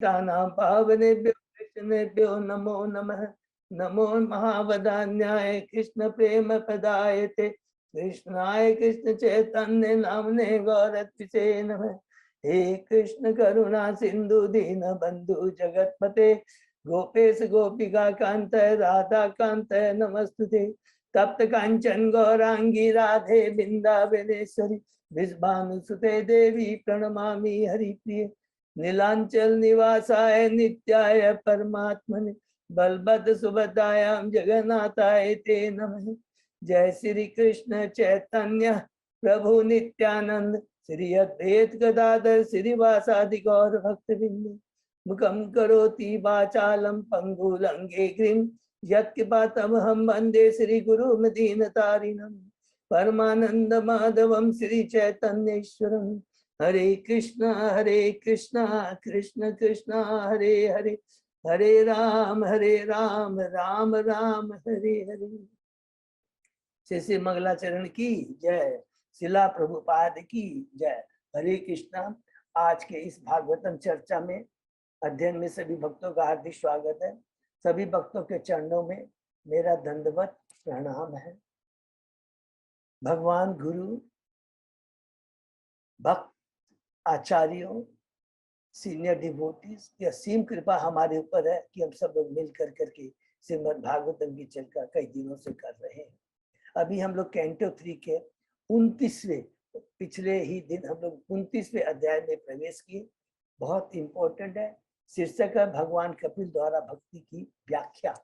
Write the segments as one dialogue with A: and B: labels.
A: नाम पावनेभ्यो कृष्णेभ्यो नमो नमः। नमो महावदान्याय कृष्ण प्रेम पदायते कृष्णाय कृष्ण चैतन्य नामने गौरत्विषे नमः। हे कृष्ण करुणा सिंधु दीन बंधु जगतपते गोपेश गोपिका कांत राधा कांत नमस्तुते। तप्त कांचन गौरांगी राधे बिंदावनेश्वरी विश्वानुसुते देवी प्रणमामि हरिप्रिय। नीलांचल निवासाय नित्याय परमात्मने बलभद्र सुभद्रायां जगन्नाथाय ते नमः। जय श्री कृष्ण चैतन्य प्रभु नित्यानंद श्री अद्वैत गदाधर श्रीवासादि गौर भक्तवृंद। मुखं करोति वाचालं पंगुलंगे गिरिं यत्कृपातमहं वन्दे श्री गुरुं दीनतारिणं परमानंद माधवं श्री चैतन्येश्वरम्। हरे कृष्णा कृष्ण कृष्णा हरे हरे हरे राम राम राम हरे हरे। श्री मंगलाचरण की जय, शिला प्रभुपाद की जय। हरे कृष्णा। आज के इस भागवतम चर्चा में अध्ययन में सभी भक्तों का हार्दिक स्वागत है। सभी भक्तों के चरणों में मेरा दंडवत प्रणाम है। भगवान गुरु भक्त आचार्यों सीनियर डिवोटीज की असीम कृपा हमारे ऊपर है कि हम सब लोग मिल कर करके श्रीमद् भागवतम की चर्चा कई दिनों से कर रहे हैं। अभी हम लोग कैंटो 3 के 29वें, पिछले ही दिन हम लोग 29वें अध्याय में प्रवेश किए। बहुत इंपॉर्टेंट है। शीर्षक है भगवान कपिल द्वारा भक्ति की व्याख्या।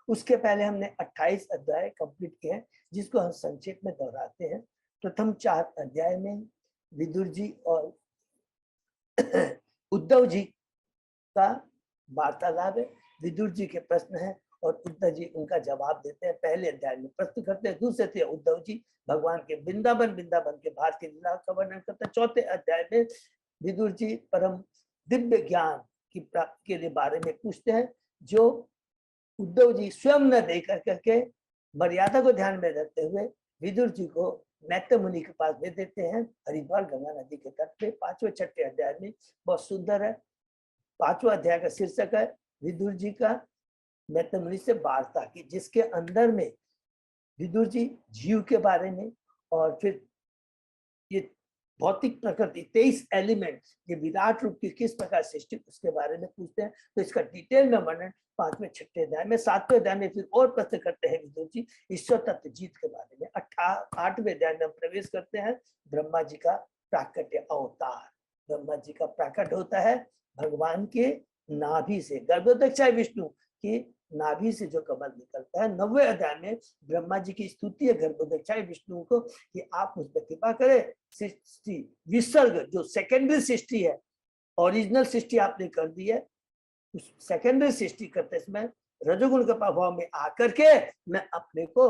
A: उसके पहले हमने 28 अध्याय कंप्लीट किए हैं, जिसको हम संक्षेप में दोहराते हैं। प्रथम 4 अध्याय में विदुर जी और उद्धव जी का वार्तालाप है। विदुर जी के प्रश्न है और उद्धव जी उनका जवाब देते हैं। पहले अध्याय में प्रश्न करते हैं, दूसरे थे उद्धव जी भगवान के वृंदावन के भार की लीला का वर्णन करते हैं। चौथे अध्याय में विदुर जी परम दिव्य ज्ञान की प्राप्ति के लिए बारे में पूछते हैं, जो उद्धव जी स्वयं न दे करके मर्यादा को ध्यान में रखते हुए विदुर जी को मैत्रेय मुनि के पास भेज देते हैं हरिद्वार गंगा नदी के तट पे। 5वें 6ठे अध्याय में बहुत सुंदर है। 5वां अध्याय का शीर्षक है विदुर जी का मैत्रेय मुनि से वार्ता की, जिसके अंदर में विदुर जी जीव के बारे में और फिर ये भौतिक प्रकृति 23 एलिमेंट, ये विराट रूप की किस प्रकार सृष्टि, उसके बारे में पूछते हैं। तो इसका डिटेल में वर्णन 5वें 6ठे अध्याय में। 7वें अध्याय में फिर और प्रश्न करते हैं विदुर जी ईश्वर तत्व जीत के बारे में। 8वें अध्याय में हम प्रवेश करते हैं ब्रह्मा जी का प्राकट्य अवतार। ब्रह्मा जी का प्राकट होता है भगवान के नाभि से, गर्भोदक्षाय विष्णु की नाभि से जो कमल निकलता है। 9वें अध्याय में ब्रह्मा जी की स्तुति है गर्भोदक्षाय विष्णु को कि आप मुझ पर कृपा करें, सृष्टि विसर्ग जो सेकेंडरी सृष्टि है, ओरिजिनल सृष्टि आपने कर दी है, उस सेकेंडरी सृष्टि करते समय रजोगुण के प्रभाव में आकर के मैं अपने को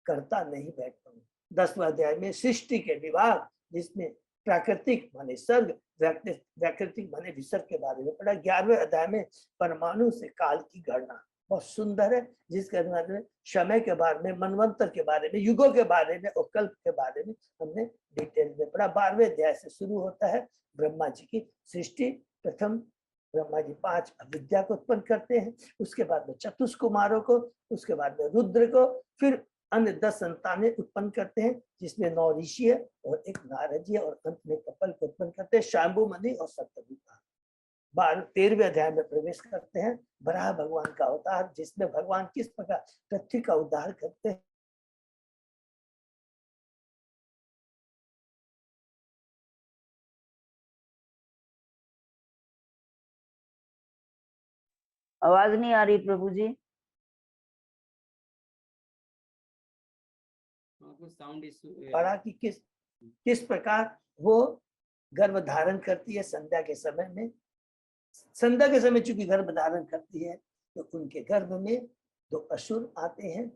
A: करता नहीं बैठता हूँ। 10वां अध्याय में सृष्टि के विभाग, जिसमें प्राकृतिक माने सर्ग, वैकृतिक माने विसर्ग के बारे में पढ़ा। 11वें अध्याय में परमाणु से काल की गणना बहुत सुंदर है, जिसके बारे में समय के बारे में, मनवंतर के बारे में, युगों के बारे में और कल्प के बारे में हमने डिटेल में पढ़ा। 12वें अध्याय से शुरू होता है ब्रह्मा जी की सृष्टि। प्रथम ब्रह्मा जी 5 अविद्या को उत्पन्न करते हैं, उसके बाद में चतुष्कुमारों को, उसके बाद में रुद्र को, फिर अन्य 10 संतानें उत्पन्न करते हैं, जिसमें 9 ऋषि है और एक नारद जी है, और अंत में कपल को उत्पन्न करते हैं शांभु मुनि और सप्तभूता। 13वें अध्याय में प्रवेश करते हैं बराह भगवान का अवतार, जिसमें भगवान किस प्रकार पृथ्वी का उद्धार करते हैं।
B: आवाज नहीं आ रही प्रभु जी।
C: साउंड इशू
A: पढ़ा कि किस प्रकार वो गर्भ धारण करती है संध्या के समय में। संध्या के समय चूंकि गर्भ धारण करती है तो उनके गर्भ में 2 असुर आते हैं,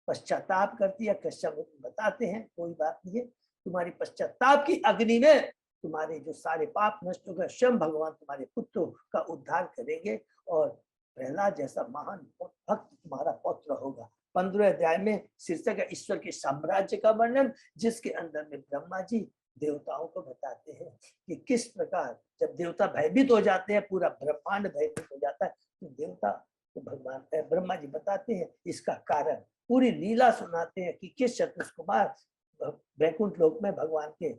A: पश्चाताप करती है। कश्यप बताते हैं कोई बात नहीं है, तुम्हारी पश्चाताप की अग्नि में तुम्हारे जो सारे पाप नष्ट होगा, स्वयं भगवान तुम्हारे पुत्र का उद्धार करेंगे और प्रहलाद जैसा महान भक्त तुम्हारा पौत्र होगा। 15वें अध्याय में शीर्षक है ईश्वर के साम्राज्य का वर्णन, जिसके अंदर में ब्रह्मा जी देवताओं को बताते हैं कि किस प्रकार जब देवता भयभीत हो जाते हैं, पूरा ब्रह्मांड भयभीत हो जाता है, तो देवता तो भगवान ब्रह्मा जी बताते हैं इसका कारण, पूरी लीला सुनाते हैं कि किस चतुष कुमार वैकुंठ लोक में भगवान के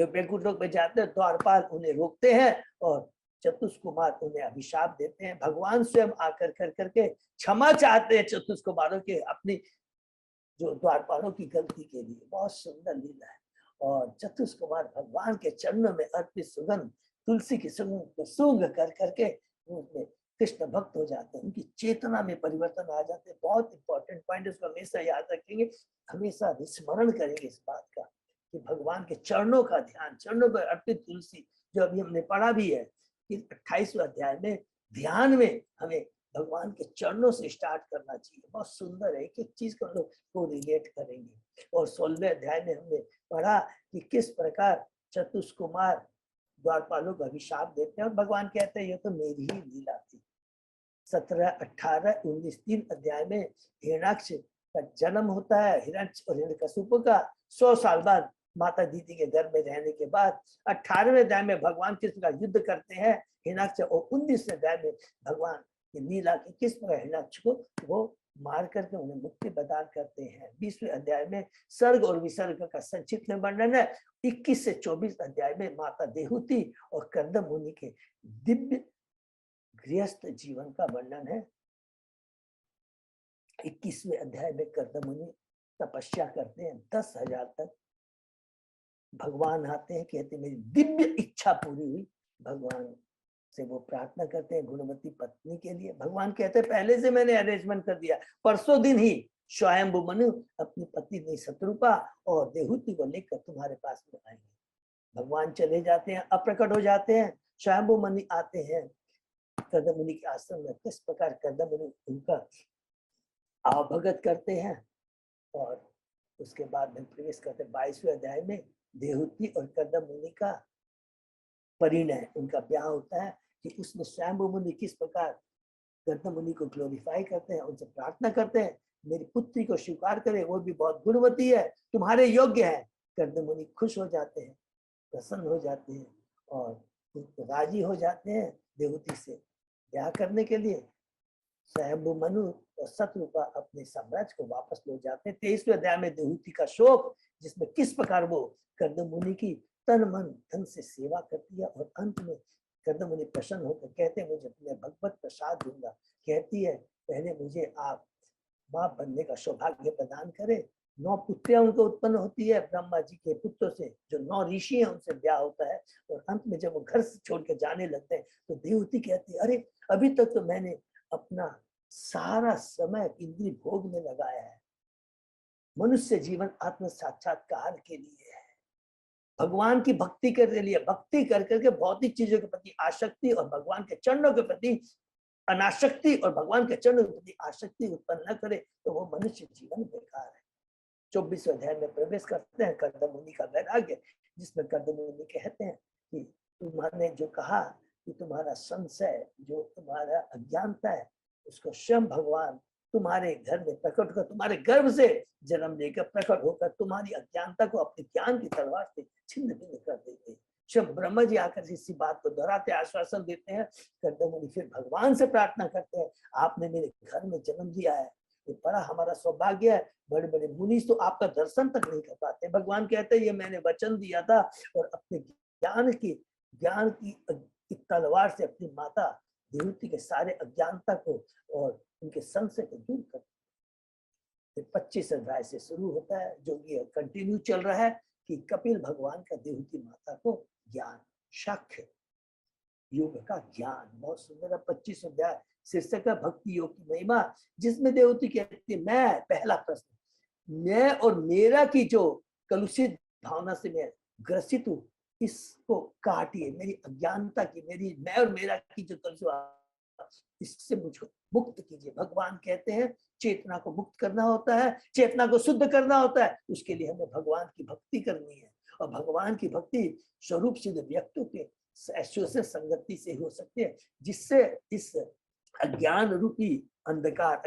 A: वैकुंठ लोक में जाते हैं, द्वारपाल उन्हें रोकते हैं और चतुष कुमार उन्हें अभिशाप देते हैं। भगवान स्वयं आकर कर करके क्षमा चाहते हैं चतुष कुमारों के, अपनी जो द्वारपालों की गलती के लिए। बहुत सुंदर लीला है। और चतुष कुमार भगवान के चरणों में अर्पित सुगंध, तुलसी की सुगंध को सूंघ कर करके उनमें कृष्ण भक्त हो जाते हैं, उनकी चेतना में परिवर्तन आ जाते हैं। बहुत इंपॉर्टेंट पॉइंट, इसको हमेशा याद रखेंगे, हमेशा स्मरण करेंगे इस बात का कि भगवान के चरणों का ध्यान, चरणों पर अर्पित तुलसी, जो अभी हमने पढ़ा भी है कि 28वें अध्याय में ध्यान में हमें भगवान के चरणों से स्टार्ट करना चाहिए। बहुत सुंदर है, एक एक चीज को हम लोग को रिलेट करेंगे। और 16वें अध्याय में हमने पढ़ा कि किस प्रकार चतुष कुमार द्वारपालों को अभिशाप देते हैं और भगवान कहते हैं ये तो मेरी ही लीला थी। 17, 18, 19 तीन अध्याय में हिरण्याक्ष का जन्म होता है, हिरण्य और हिरण्यकशिपु का 100 साल बाद माता दीदी के घर में रहने के बाद 18वें अध्याय में भगवान कृष्ण का युद्ध करते हैं हिरण्याक्ष, और 19वें अध्याय में भगवान की लीला की किस प्रकार हिरण्याक्ष को वो मार करके उन्हें मुक्ति प्रदान करते हैं। 20वें अध्याय में सर्ग और विसर्ग का संक्षिप्त वर्णन है। 21 से 24 अध्याय में माता देहूति और कर्दम मुनि के दिव्य गृहस्थ जीवन का वर्णन है। 21वें अध्याय में कर्दम मुनि तपस्या करते हैं, 10,000 तक भगवान आते हैं, कहते मेरी दिव्य इच्छा पूरी हुई। भगवान से वो प्रार्थना करते हैं गुणवती पत्नी के लिए। भगवान कहते हैं पहले से मैंने अरेंजमेंट कर दिया, परसों दिन ही स्वयंभू मनु अपनी पत्नी शत्रुपा और देहूति को लेकर तुम्हारे पास में आएंगे। भगवान चले जाते हैं, अप्रकट हो जाते हैं, स्वयंभू मनु आते हैं कर्दम मुनि के आश्रम में। किस प्रकार कर्दम मुनि उनका आवभगत करते हैं और उसके बाद में प्रवेश करते हैं 22वें अध्याय में। देहूति और कर्दम मुनि का परिणय, उनका ब्याह होता है कि उसमें स्वयंभू मुनि किस प्रकार कर्दम मुनि को ग्लोरीफाई करते हैं, उनसे प्रार्थना करते हैं मेरी पुत्री को स्वीकार करे, वो भी बहुत गुणवती है, तुम्हारे योग्य है। कर्दम मुनि खुश हो जाते हैं, प्रसन्न हो जाते हैं और राजी हो जाते हैं देहूति से ब्याह करने के लिए। स्वयंभू मनु और शत्रुपा अपने साम्राज्य को वापस ले जाते हैं। 23वें अध्याय में देहूति का शोक, जिसमें किस प्रकार वो कर्दम मुनि की तन मन धन से सेवा करती है और अंत में कर्दम मुनि प्रसन्न होकर कहते हैं मुझे अपने भगवत प्रसाद दूंगा। कहती है पहले मुझे आप बाप बनने का सौभाग्य प्रदान करें। 9 पुत्रियां उनको उत्पन्न होती है ब्रह्मा जी के पुत्रों से, जो 9 ऋषि हैं उनसे ब्याह होता है। और अंत में जब वो घर से छोड़ के जाने लगते हैं तो देवती कहती है अरे अभी तक तो मैंने अपना सारा समय इंद्रिय भोग में लगाया है, मनुष्य जीवन आत्म साक्षात्कार के लिए है, भगवान की भक्ति के लिए, भक्ति कर करके भौतिक चीजों के प्रति आसक्ति और भगवान के चरणों के प्रति अनासक्ति और भगवान के चरणों के प्रति आसक्ति उत्पन्न न करे तो वो मनुष्य जीवन बेकार है। 24वें अध्याय में प्रवेश करते हैं कर्दम मुनि का वैराग्य, जिसमें कर्दम मुनि कहते हैं कि तुम्हारे जो कहा कि तुम्हारा संशय, जो तुम्हारा अज्ञानता है, उसको स्वयं भगवान तुम्हारे घर में प्रकट होकर, तुम्हारे गर्भ से जन्म लेकर प्रकट होकर तुम्हारी अज्ञानता को अपने ज्ञान की तलवार से छिन्न भिन्न कर देते। स्वयं ब्रह्मा जी आकर इसी बात को दोहराते आश्वासन देते हैं। कर्दम मुनि फिर भगवान से प्रार्थना करते हैं आपने मेरे घर में जन्म दिया है, ये बड़ा हमारा सौभाग्य है, बड़े बड़े मुनि तो आपका दर्शन तक नहीं कर पाते। भगवान कहते हैं ये मैंने वचन दिया था और अपने ज्ञान की तलवार से अपनी माता देवती के सारे अज्ञानता को और उनके संशय को दूर कर। 25 अध्याय से शुरू होता है जो ये कंटिन्यू चल रहा है कि कपिल भगवान का देवती माता को ज्ञान, शाक्य योग का ज्ञान। बहुत सुंदर है 25 अध्याय, शीर्षक है भक्ति योग की महिमा, जिसमें देवती कहती है मैं, पहला प्रश्न, मैं और मेरा की जो कलुषित भावना से मैं ग्रसित हूँ इसको काटिए, मेरी अज्ञानता की, मेरी मैं और मेरा की जो कलुषित इससे मुझको मुक्त कीजिए। भगवान कहते हैं चेतना को मुक्त करना होता है, चेतना को शुद्ध करना होता है, उसके लिए हमें भगवान की भक्ति करनी है। और भगवान की भक्ति स्वरूप सिद्ध व्यक्तियों के ऐश्वर्य संगति से हो सकती है, जिससे इस अज्ञान रूपी अंधकार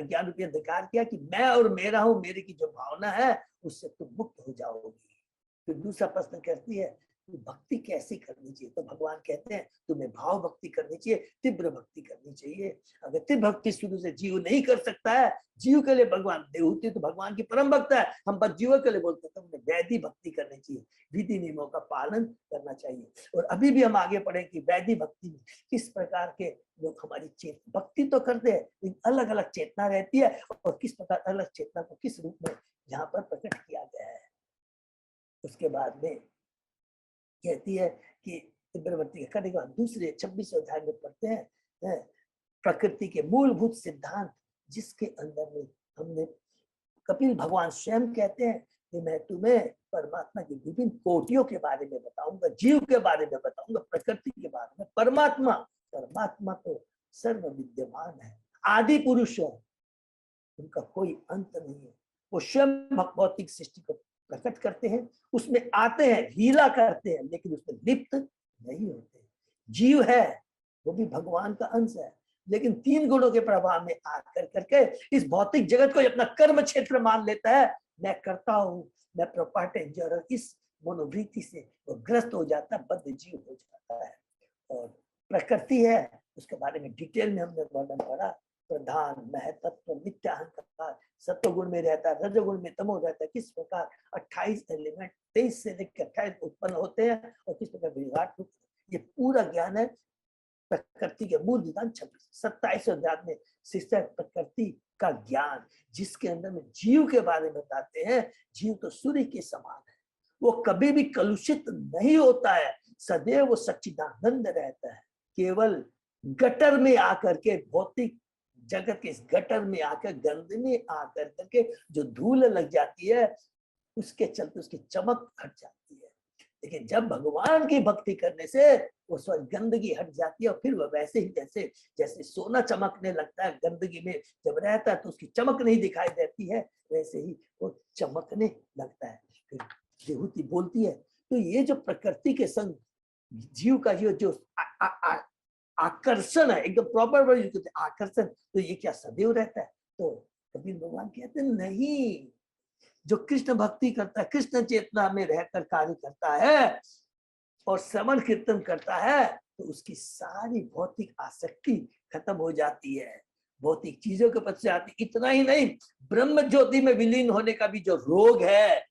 A: किया कि मैं और मेरा हूं, मेरे की जो भावना है उससे तुम मुक्त हो जाओगी। फिर दूसरा प्रश्न करती है कि भक्ति कैसी करनी चाहिए। तो भगवान कहते हैं तुम्हें भाव भक्ति करनी चाहिए, तीव्र भक्ति करनी चाहिए। अगर तीव्र भक्ति शुरू से जीव नहीं कर सकता है, जीव के लिए भगवान देवहूति तो भगवान की परम भक्त है, हम बस जीव के लिए बोलते हैं, तो उन्हें वैधि भक्ति करनी चाहिए, विधि नियमों का पालन करना चाहिए। और अभी भी हम आगे पढ़े कि वैधि भक्ति में किस प्रकार के लोग हमारी चेतना भक्ति तो करते हैं, लेकिन अलग अलग चेतना रहती है, और किस प्रकार अलग चेतना को किस रूप में यहाँ पर प्रकट किया गया है। उसके बाद में कहती है कि तीव्रवर्ती करने के बाद दूसरे 26वें अध्याय में पढ़ते हैं प्रकृति के मूलभूत सिद्धांत, जिसके अंदर में हमने कपिल भगवान स्वयं कहते हैं कि मैं तुम्हें परमात्मा की विभिन्न कोटियों के बारे में बताऊंगा, जीव के बारे में बताऊंगा, प्रकृति के बारे में। परमात्मा तो सर्व विद्यमान है, आदि पुरुष है, उनका कोई अंत नहीं है। वो स्वयं भौतिक सृष्टि को प्रकट करते हैं, उसमें आते हैं, लीला करते हैं, लेकिन उसमें लिप्त नहीं होते। जीव है वो भी भगवान का अंश है, लेकिन 3 गुणों के प्रभाव में आकर करके इस भौतिक जगत को अपना कर्म क्षेत्र मान लेता है। मैं करता हूँ, मैं प्रॉपर्टी एंजॉयर, इस मनोवृत्ति से वो ग्रस्त हो जाता है, बद्ध जीव हो जाता है। और प्रकृति है, उसके बारे में डिटेल में हमने वर्णन पढ़ा। प्रधान, महतत्व, नित्य अहंकार सत्वगुण में रहता है, रजोगुण में तमो रहता है। किस प्रकार 28 एलिमेंट 23 से लेकर 28 उत्पन्न होते हैं, और किस प्रकार विराट रूप, ये पूरा ज्ञान है प्रकृति के मूल विधान 27 अध्याय में शिष्य प्रकृति का ज्ञान, जिसके अंदर में जीव के बारे में बताते हैं। जीव तो सूर्य के समान है, वो कभी भी कलुषित नहीं होता है, सदैव वो सच्चिदानंद रहता है। केवल गटर में आकर के, भौतिक जगत के इस गटर में आकर, गंद में आकर करके जो धूल लग जाती है, उसके चलते उसकी चमक हट जाती है। लेकिन जब भगवान की भक्ति करने से वो स्वयं गंदगी हट जाती है, और फिर वह वैसे ही जैसे सोना चमकने लगता है, गंदगी में जब रहता है तो उसकी चमक नहीं दिखाई देती है, वैसे ही वो चमकने लगता है। फिर विभूति बोलती है, तो ये जो प्रकृति के संग जीव का जो आकर्षण है, एकदम प्रॉपर वर्ड आकर्षण, तो ये क्या सदैव रहता है? तो कबीर भगवान कहते हैं नहीं, जो कृष्ण भक्ति करता है, कृष्ण चेतना में रहकर कार्य करता है और श्रवण कीर्तन करता है, तो उसकी सारी भौतिक आसक्ति खत्म हो जाती है, भौतिक चीजों के प्रति आती। इतना ही नहीं, ब्रह्म ज्योति में विलीन होने का भी जो रोग है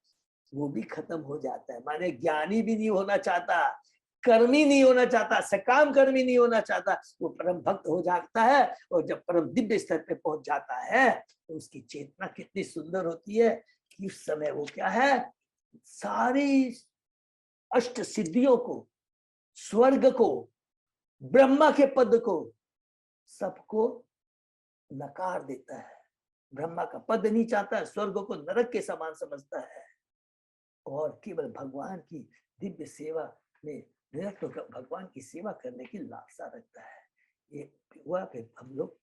A: वो भी खत्म हो जाता है। माने ज्ञानी भी नहीं होना चाहता, कर्मी नहीं होना चाहता, सकाम कर्मी नहीं होना चाहता, वो परम भक्त हो जाता है। और जब परम दिव्य स्तर पे पहुंच जाता है तो उसकी चेतना कितनी सुंदर होती है कि उस समय वो क्या है, सारी अष्ट सिद्धियों को, स्वर्ग को, ब्रह्मा के पद को, सबको नकार देता है। ब्रह्मा का पद नहीं चाहता है, स्वर्ग को नरक के समान समझता है, और केवल भगवान की दिव्य सेवा में निरत होकर भगवान की सेवा करने की लालसा रखता है। ये हुआ। फिर हम लोग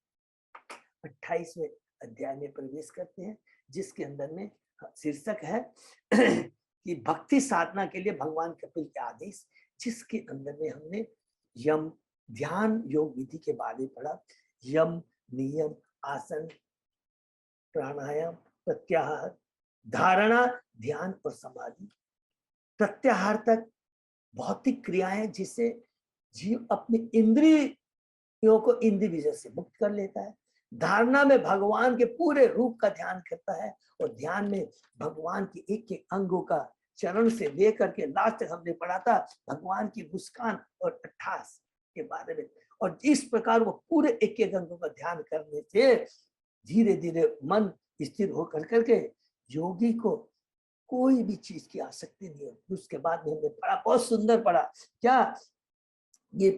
A: 28वें अध्याय में प्रवेश करते हैं, जिसके अंदर में शीर्षक है कि भक्ति साधना के लिए भगवान कपिल के आदेश, जिसके अंदर में हमने यम, ध्यान योग विधि के बारे में पढ़ा। यम, नियम, आसन, प्राणायाम, प्रत्याहार, धारणा, ध्यान और समाधि। प्रत्याहार तक भौतिक क्रियाएं, जिससे जीव अपनी इंद्रियों को इंद्रिय विजय से मुक्त कर लेता है। धारणा में भगवान के पूरे रूप का ध्यान करता है, और ध्यान में भगवान के एक एक अंगों का, चरण से लेकर के लास्ट तक हमने पढ़ा था भगवान की मुस्कान और 28 के बारे में। और इस प्रकार वो पूरे एक एक अंगों का ध्यान करने से धीरे धीरे मन स्थिर होकर करके योगी को कोई भी चीज की आसक्ति नहीं होती। उसके बाद में हमने पढ़ा, बहुत सुंदर पढ़ा, क्या ये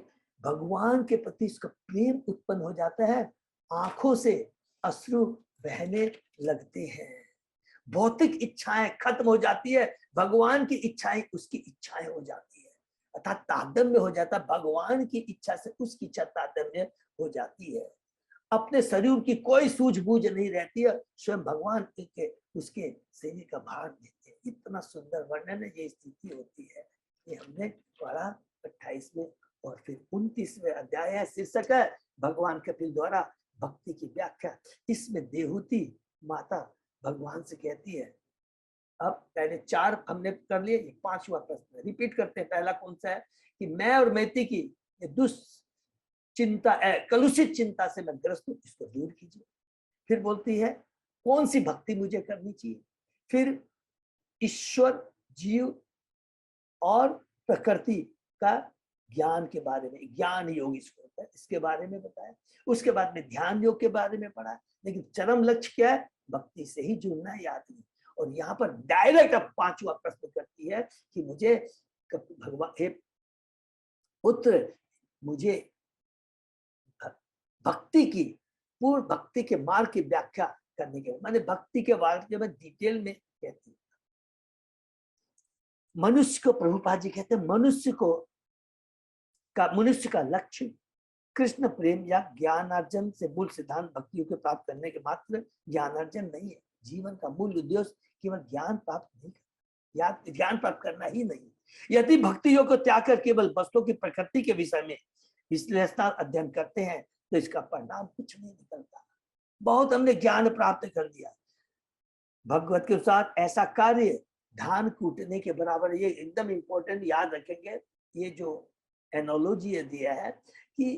A: भगवान के प्रति इसका प्रेम उत्पन्न हो जाता है, आंखों से अश्रु बहने लगते हैं, भौतिक इच्छाएं खत्म हो जाती है, भगवान की इच्छाएं उसकी इच्छाएं हो जाती है, अर्थात तारतम्य हो जाता है। भगवान की इच्छा से उसकी इच्छा तारतम्य हो जाती है। अपने शरीर की कोई सूझबूझ नहीं रहती है, स्वयं भगवान के उसके शरीर का भार देते हैं। इतना सुंदर वर्णन है, ये स्थिति होती है। ये हमने पढ़ा 28वें और फिर 29वें अध्याय है, शीर्षक है भगवान कपिल द्वारा भक्ति की व्याख्या। इसमें देवहूति माता भगवान से कहती है अब पहले 4 हमने कर लिए, ये 5वां प्रश्न रिपीट करते हैं। पहला कौन सा है कि मैं और मैती की ये दुश्चिंता कलुषित चिंता से मैं ग्रस्त हूं, इसको दूर कीजिए। फिर बोलती है कौन सी भक्ति मुझे करनी चाहिए। फिर ईश्वर, जीव और प्रकृति का ज्ञान के बारे में, ज्ञान योग इसको होता है, इसके बारे में बताया। उसके बाद में ध्यान योग के बारे में पढ़ा। लेकिन चरम लक्ष्य क्या है? भक्ति से ही जुड़ना है आदमी। और यहाँ पर डायरेक्ट अब 5वां प्रश्न करती है कि मुझे भगवान, हे पुत्र, मुझे भक्ति की, पूर्ण भक्ति के मार्ग की व्याख्या करने के, माने भक्ति के मार्ग में डिटेल में कहती है। मनुष्य को, प्रभुपाद जी कहते हैं, मनुष्य का लक्ष्य कृष्ण प्रेम या ज्ञानार्जन से मूल सिद्धांत भक्ति को प्राप्त करने के मात्र ज्ञानार्जन नहीं है। जीवन का मूल उद्देश्य केवल ज्ञान प्राप्त नहीं करना, या ज्ञान प्राप्त करना ही नहीं। यदि भक्ति योग को त्याग कर केवल वस्तुओं की प्रकृति के विषय में विश्लेषण अध्ययन करते हैं तो इसका परिणाम कुछ नहीं निकलता। बहुत हमने ज्ञान प्राप्त कर लिया, भगवत के अनुसार ऐसा कार्य धान कूटने के बराबर। ये एकदम इंपॉर्टेंट, याद रखेंगे। ये जो एनोलॉजी दिया है कि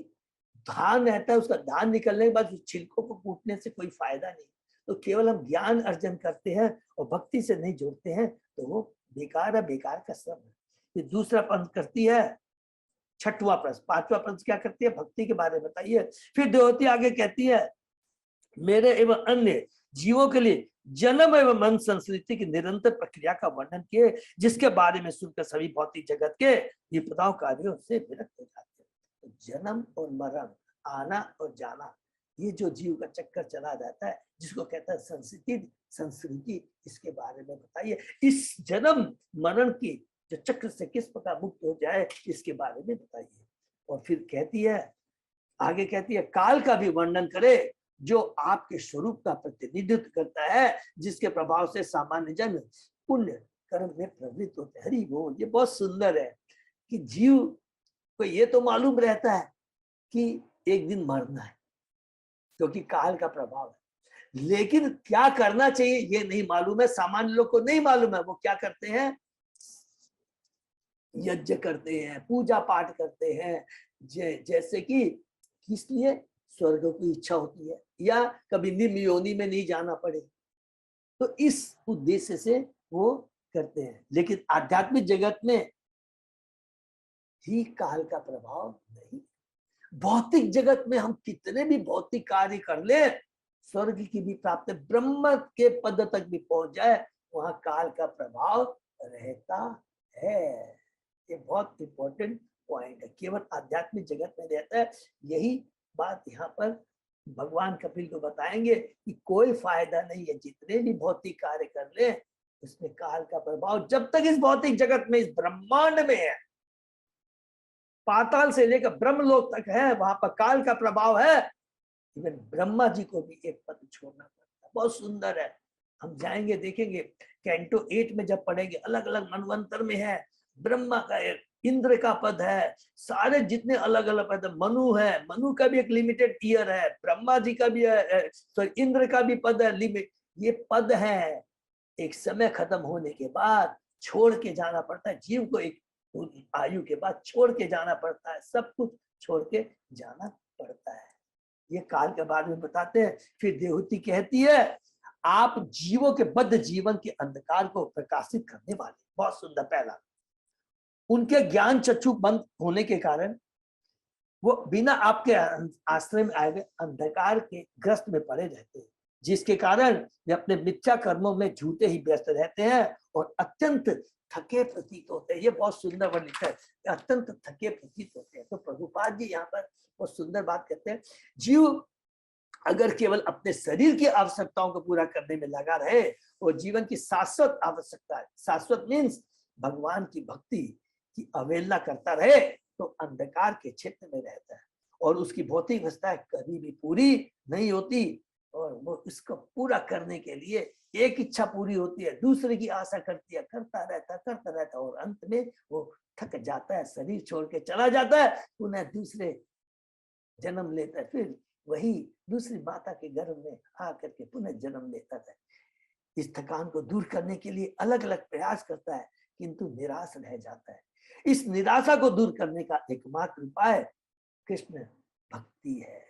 A: धान रहता है, उसका धान निकलने के बाद उस छिलकों को कूटने से कोई फायदा नहीं। तो केवल हम ज्ञान अर्जन करते हैं और भक्ति से नहीं जोड़ते हैं तो वो बेकार है, बेकार का श्रम है। ये दूसरा प्रश्न करती है, 6वां प्रश्न। 5वां प्रश्न क्या करती है? भक्ति के बारे में बताइए। फिर देवती आगे कहती है, मेरे एवं अन्य जीवों के लिए जन्म एवं मन संस्कृति की निरंतर प्रक्रिया का वर्णन किए, जिसके बारे में सुनकर सभी भौतिक जगत के विपदाओं कार्यों से विरक्त हो जाते हैं। तो जन्म और मरण, आना और जाना, ये जो जीव का चक्कर चला जाता है, जिसको कहता है संस्कृति, इसके बारे में बताइए। इस जन्म मरण की जो चक्र से किस प्रकार मुक्त हो जाए, इसके बारे में बताइए। और फिर कहती है, आगे कहती है, काल का भी वर्णन करे जो आपके स्वरूप का प्रतिनिधित्व करता है, जिसके प्रभाव से सामान्य जन पुण्य कर्म में प्रवृत्त होते हैं। हरि बोल। ये बहुत सुंदर है कि जीव को ये तो मालूम रहता है कि एक दिन मरना है, क्योंकि काल का प्रभाव है, लेकिन क्या करना चाहिए ये नहीं मालूम है। सामान्य लोग को नहीं मालूम है। वो क्या करते हैं? यज्ञ करते हैं, पूजा पाठ करते हैं, जैसे कि किस लिए? स्वर्ग की इच्छा होती है, या कभी निम्न योनि में नहीं जाना पड़े, तो इस उद्देश्य से वो करते हैं। लेकिन आध्यात्मिक जगत में ही काल का प्रभाव नहीं। भौतिक जगत में हम कितने भी भौतिक कार्य कर ले, स्वर्ग की भी प्राप्ति, ब्रह्म के पद तक भी पहुंच जाए, वहां काल का प्रभाव रहता है। ये बहुत इंपॉर्टेंट पॉइंट है। केवल आध्यात्मिक जगत में रहता है। यही बात यहाँ पर भगवान कपिल को बताएंगे कि कोई फायदा नहीं है, जितने भी भौतिक कार्य कर ले उसमें काल का प्रभाव जब तक इस भौतिक जगत में, इस ब्रह्मांड में है, पाताल से लेकर ब्रह्मलोक तक है, वहां पर काल का प्रभाव है। इवन ब्रह्मा जी को भी एक पद छोड़ना पड़ता है। बहुत सुंदर है, हम जाएंगे देखेंगे। कैंटो 8 में जब पढ़ेंगे, अलग अलग मनवंतर में है, ब्रह्मा का एक, इंद्र का पद है, सारे जितने अलग अलग पद, मनु है, मनु का भी एक लिमिटेड ईयर है, ब्रह्मा जी का भी है, सॉरी इंद्र का भी पद है, लिमिट। ये पद है, एक समय खत्म होने के बाद छोड़ के जाना पड़ता है जीव को। एक आयु के बाद छोड़ के जाना पड़ता है, सब कुछ छोड़ के जाना पड़ता है। ये काल के बारे में बताते हैं। फिर देवहूति कहती है, आप जीवों के बद्ध जीवन के अंधकार को प्रकाशित करने वाले। बहुत सुंदर। पहला, उनके ज्ञान चक्षु बंद होने के कारण वो बिना आपके आश्रय में आए हुए अंधकार के ग्रस्त में पड़े रहते हैं, जिसके कारण वे अपने मिथ्या कर्मों में झूठे ही व्यस्त रहते हैं और अत्यंत थके प्रतीत होते हैं। ये बहुत सुंदर वर्णन लिखा है, अत्यंत थके प्रतीत होते हैं। तो प्रभुपाद जी यहाँ पर बहुत सुंदर बात कहते हैं, जीव अगर केवल अपने शरीर की आवश्यकताओं को पूरा करने में लगा रहे और जीवन की शाश्वत आवश्यकता है, शाश्वत मीन्स भगवान की भक्ति की अवहेलना करता रहे, तो अंधकार के क्षेत्र में रहता है और उसकी भौतिक अवस्था कभी भी पूरी नहीं होती। और वो इसको पूरा करने के लिए एक इच्छा पूरी होती है, दूसरे की आशा करती है, करता रहता और अंत में वो थक जाता है, शरीर छोड़ के चला जाता है, पुनः दूसरे जन्म लेता है, फिर वही दूसरी माता के गर्भ में आकर के पुनः जन्म लेता है। इस थकान को दूर करने के लिए अलग अलग प्रयास करता है, किंतु निराश रह जाता है। इस निराशा को दूर करने का एकमात्र उपाय कृष्ण भक्ति है,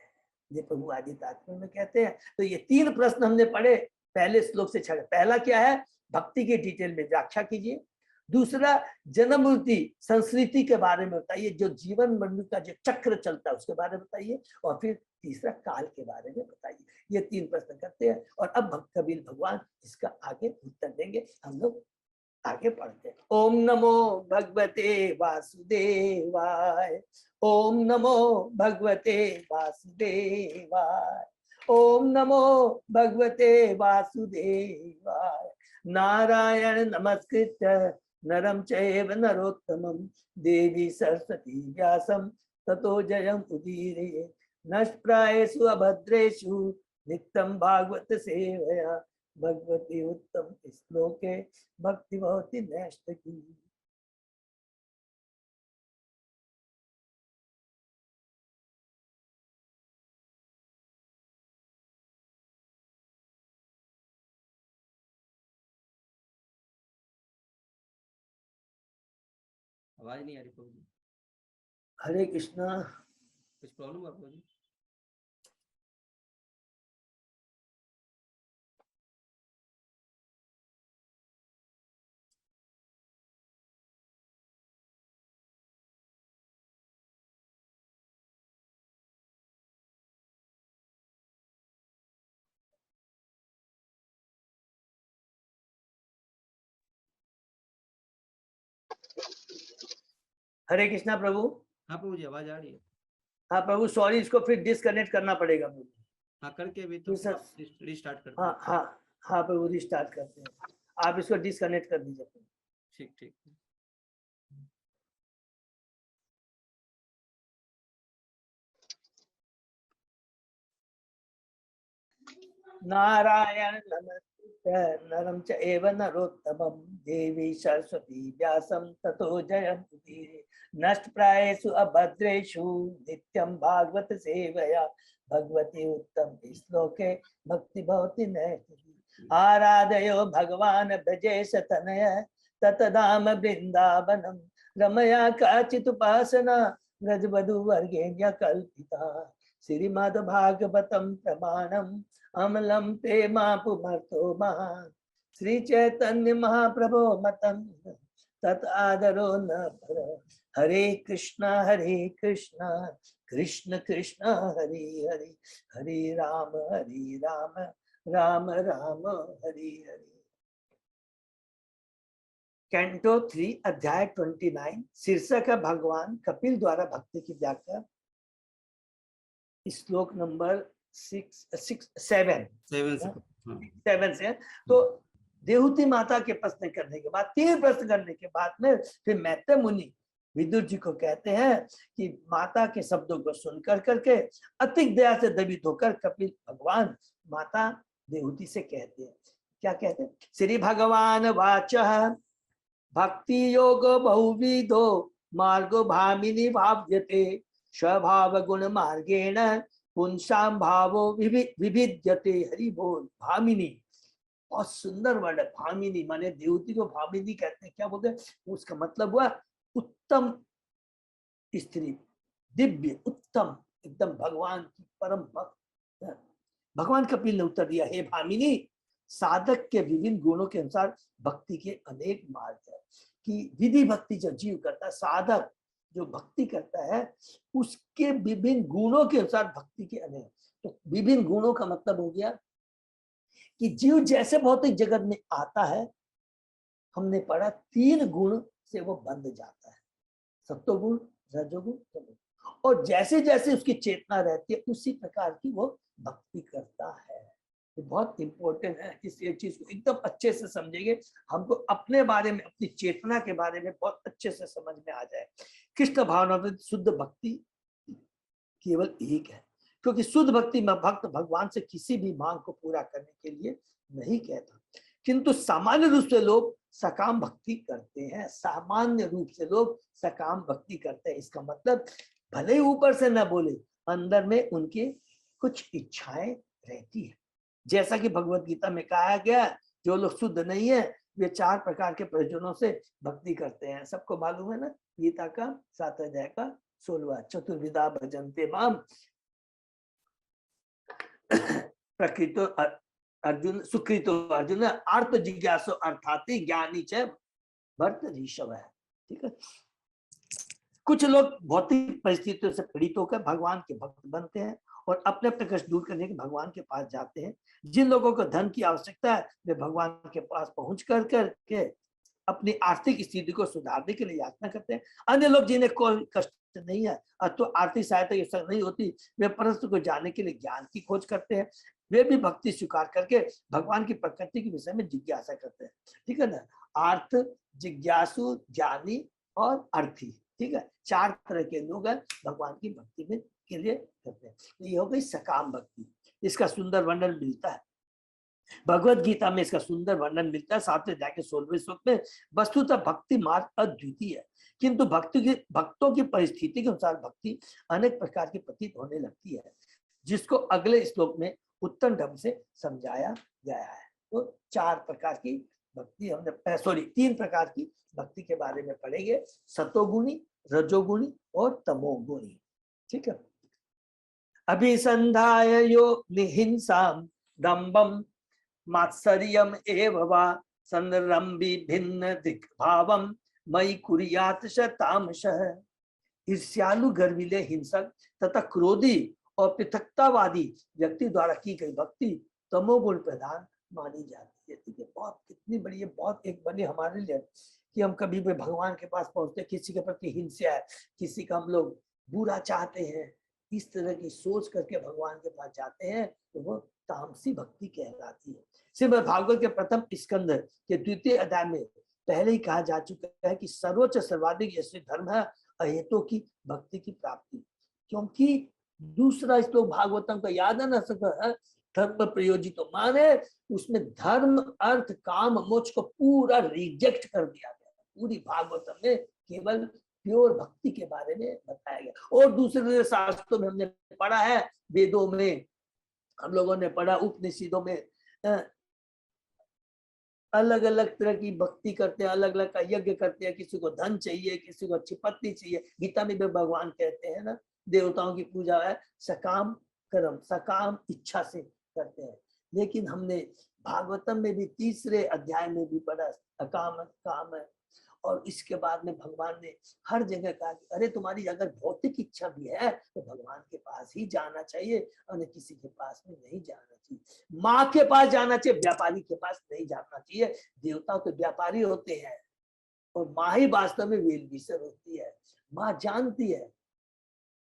A: ये प्रभु आदित्य आत्मा में कहते हैं। तो ये 3 प्रश्न हमने पढ़े पहले श्लोक से छड़े। पहला क्या है, भक्ति के डिटेल में व्याख्या कीजिए। दूसरा, जन्म मृत्यु संस्कृति के बारे में बताइए, जो जीवन मृत्यु का जो चक्र चलता है उसके बारे में बताइए। और फिर तीसरा, काल के बारे में बताइए। ये 3 प्रश्न करते हैं और अब भक्त कबीर भगवान इसका आगे उत्तर देंगे। हम लोग आगे पढ़ते हैं। ओम नमो भगवते वासुदेवाय, ओम नमो भगवते वासुदेवाय, ओम नमो भगवते वासुदेवाय। नारायण नमस्कृत्य नरं चैव नरोत्तमं देवी सरस्वती व्यासं ततो जयं उदीरये। नष्टप्रायेषु अभद्रेषु नित्यं भागवत सेवया भगवती उत्तम श्लोके भक्ति भवति नैष्ठिकी।
C: आवाज नहीं आ रही प्रभु जी।
A: हरे कृष्णा।
C: कुछ प्रॉब्लम है प्रभु जी?
A: हरे कृष्णा प्रभु।
C: हाँ प्रभु जी, आवाज आ रही है।
A: हाँ प्रभु, सॉरी, इसको फिर डिस्कनेक्ट करना पड़ेगा प्रभु।
C: हाँ करके भी तो रिस्टार्ट करते हैं।
A: हाँ हाँ हाँ प्रभु, रिस्टार्ट करते हैं। आप इसको डिस्कनेक्ट कर दीजिए।
C: ठीक ठीक।
A: नारायण नमस्कृत्य नरं चैव नरोत्तमं देवी सरस्वती व्यासं ततो जयमुदीरये। नष्टप्रायेषु अभद्रेषु नित्यं भागवत सेवया भगवती उत्तम श्लोके भक्ति भवति नैष्ठिकी। आराधयो भगवान् ब्रजेश तनय ततधाम वृंदावनम रमया काचित् उपासना गजवधू वर्गेण्य कल्पिता। श्रीमद्भागवतं प्रमाणम् अमलम ते पुमर्तो महान श्री चैतन्य महाप्रभो मतम तत् आदरो न पर। हरे कृष्णा कृष्ण कृष्ण हरे हरे, हरे राम राम राम हरे हरे। कैंटो 3 अध्याय 29 शीर्षक है भगवान कपिल द्वारा भक्ति की व्याख्या। श्लोक नंबर 7 से। तो देवहूति माता के प्रश्न करने के बाद 3 प्रश्न करने के बाद में फिर मैत्रेय मुनि विदुर जी को कहते हैं कि माता के शब्दों को सुनकर करके अतिक दया से दबित होकर कपिल भगवान माता देवहूति से कहते हैं, क्या कहते हैं? श्री भगवान वाचः भक्ति योग बहुविधो मार्गो भामिनी भाव्यते स्वभाव गुण मार्गेण पुंसाम भावो विभिद्यते। हरि बोल। भामिनी बहुत सुंदर वर्ड है। भामिनी माने देवती को भामिनी कहते हैं। क्या बोलते हैं? उसका मतलब हुआ उत्तम स्त्री, दिव्य, उत्तम, एकदम भगवान की परम भक्त। भगवान कपिल ने उत्तर दिया, हे भामिनी, साधक के विभिन्न गुणों के अनुसार भक्ति के अनेक मार्ग है। कि विधि भक्ति जो जीव करता है, साधक जो भक्ति करता है, उसके विभिन्न गुणों के अनुसार भक्ति के अनेक। तो विभिन्न गुणों का मतलब हो गया कि जीव जैसे भौतिक जगत में आता है, हमने पढ़ा 3 गुण से वो बंध जाता है, सत्वगुण, रजोगुण, तमोगुण। और जैसे जैसे उसकी चेतना रहती है उसी प्रकार की वो भक्ति करता है। ये बहुत इंपॉर्टेंट है। इस चीज को एकदम अच्छे से समझेंगे, हमको अपने बारे में, अपनी चेतना के बारे में बहुत अच्छे से समझ में आ जाए। कृष्ण भावना में शुद्ध भक्ति केवल एक है, क्योंकि शुद्ध भक्ति में भक्त भगवान से किसी भी मांग को पूरा करने के लिए नहीं कहता, किंतु सामान्य रूप से लोग सकाम भक्ति करते हैं। सामान्य रूप से लोग सकाम भक्ति करते हैं। इसका मतलब भले ही ऊपर से न बोले, अंदर में उनकी कुछ इच्छाएं रहती है। जैसा कि भगवत गीता में कहा गया जो लोग शुद्ध नहीं है वे 4 प्रकार के प्रयोजनों से भक्ति करते हैं। सबको मालूम है ना, गीता का 7 अध्याय का 16वां, चतुर्विधा भजन्ते माम प्रकृतो अर्जुन सुकृतो अर्जुन अर्थ जिज्ञासु अर्थाति ज्ञानी च भरत ऋषभ है। ठीक है, कुछ लोग भौतिक परिस्थितियों से पीड़ित होकर भगवान के भक्त बनते हैं और अपने अपने कष्ट दूर करने के भगवान के पास जाते हैं। जिन लोगों को धन की आवश्यकता है वे भगवान के पास पहुंच करके अपनी आर्थिक स्थिति को सुधारने के लिए याचना करते हैं। अन्य लोग जिन्हें कोई कष्ट नहीं है तो आर्थिक सहायता की आवश्यकता नहीं होती, वे परस्पर को जानने के लिए ज्ञान की खोज करते हैं। वे भी भक्ति स्वीकार करके भगवान की प्रकृति के विषय में जिज्ञासा करते हैं। ठीक है ना, अर्थ जिज्ञासु ज्ञानी और अर्थी। ठीक है, 4 तरह के लोग हैं भगवान की भक्ति में के लिए करते हैं। ये हो गई सकाम भक्ति, इसका सुंदर वर्णन मिलता है भगवत गीता में, इसका सुंदर वर्णन मिलता है 7वें अध्याय के 16वें श्लोक में। वस्तुतः भक्ति मार्ग अद्वितीय है, किंतु भक्तों की परिस्थिति के अनुसार भक्ति अनेक प्रकार की प्रतीत होने लगती है, जिसको अगले श्लोक में उत्तम ढंग से समझाया गया है। तो 4 प्रकार की भक्ति हमने 3 प्रकार की भक्ति के बारे में पढ़ेंगे, सतोगुणी, रजोगुणी और तमोगुणी। ठीक है, अभिसंधाय यो निहिंसाम दंभम मात्सर्यम एव वा संरंभी भिन्न दिग्भावम मयि कुर्यात् तामसः। ईर्ष्यालु, गर्विले, हिंसक तथा क्रोधी और पृथकतावादी व्यक्ति द्वारा की गई भक्ति तमोगुण प्रधान मानी जाती है। ठीक है, बहुत कितनी बड़ी, बहुत एक बड़ी हमारे लिए कि हम कभी भी भगवान के पास पहुंचते, किसी के प्रति हिंसा है, किसी का हम लोग बुरा चाहते हैं, इस तरह की सोच करके भगवान के पास जाते हैं तो वो तामसी भक्ति कहलाती है। श्रीमद् भागवत के प्रथम स्कंद के 2वें अध्याय में पहले ही कहा जा चुका है कि सर्वोच्च सर्वाधिक यशस्वी धर्म है अहेतु की भक्ति की प्राप्ति। क्योंकि दूसरा श्लोक भागवतम का याद है ना, धर्म प्रयोजित तो माने उसमें धर्म अर्थ काम मोक्ष को पूरा रिजेक्ट कर दिया गया। पूरी भागवतम में केवल प्योर भक्ति के बारे में बताया गया। और दूसरे शास्त्रों में हमने पढ़ा है, वेदों में हम लोगों ने पढ़ा, उपनिषदों में अलग अलग तरह की भक्ति करते हैं, अलग अलग का यज्ञ करते हैं। किसी को धन चाहिए, किसी को अच्छी पत्नी चाहिए। गीता में भी भगवान कहते हैं ना, देवताओं की पूजा है सकाम कर्म, सकाम इच्छा से करते हैं। लेकिन हमने भागवतम में भी 3रे अध्याय में भी पढ़ा अकाम काम है। और इसके बाद में भगवान ने हर जगह कहा कि अरे तुम्हारी अगर भौतिक इच्छा भी है तो भगवान के पास ही जाना चाहिए और किसी के पास में नहीं जाना चाहिए। माँ के पास जाना चाहिए, व्यापारी के पास नहीं जाना चाहिए। देवता तो व्यापारी होते हैं और माँ ही वास्तव में वेल विषय होती है। माँ जानती है,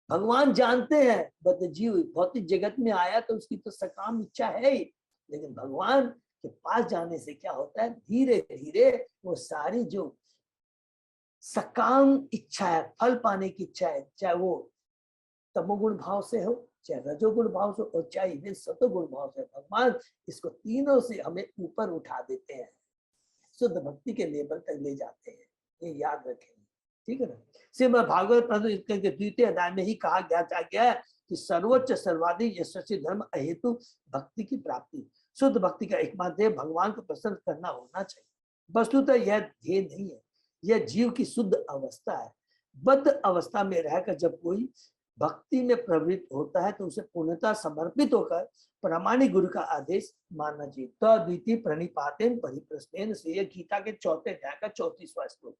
A: भगवान जानते हैं, बट जीव भौतिक जगत में आया तो उसकी तो सकाम इच्छा है ही। लेकिन भगवान के पास जाने से क्या होता है, धीरे धीरे वो सारी जो सकाम इच्छा है, फल पाने की इच्छा है, चाहे वो तमोगुण भाव से हो, चाहे रजोगुण भाव से और चाहे वे सतोगुण भाव से, भगवान इसको तीनों से हमें ऊपर उठा देते हैं, शुद्ध भक्ति के लेवल तक ले जाते हैं। ये याद रखें, ठीक है ना। श्रीमद् भागवत के 2वें अध्याय में ही कहा गया है कि सर्वोच्च सर्वाधिक यशस्वी धर्म अहेतु भक्ति की प्राप्ति। शुद्ध भक्ति का एकमात्र ध्येय भगवान को प्रसन्न करना होना चाहिए। वस्तुतः यह ध्येय नहीं है, यह जीव की शुद्ध अवस्था है। बद्ध अवस्था में रहकर जब कोई भक्ति में प्रवृत्त होता है तो उसे पूर्णतः समर्पित होकर प्रामाणिक गुरु का आदेश मानना चाहिए। तो द्वितीय प्रणिपातेन परिप्रश्नेन से, यह गीता के 4वें अध्याय का 34वां श्लोक।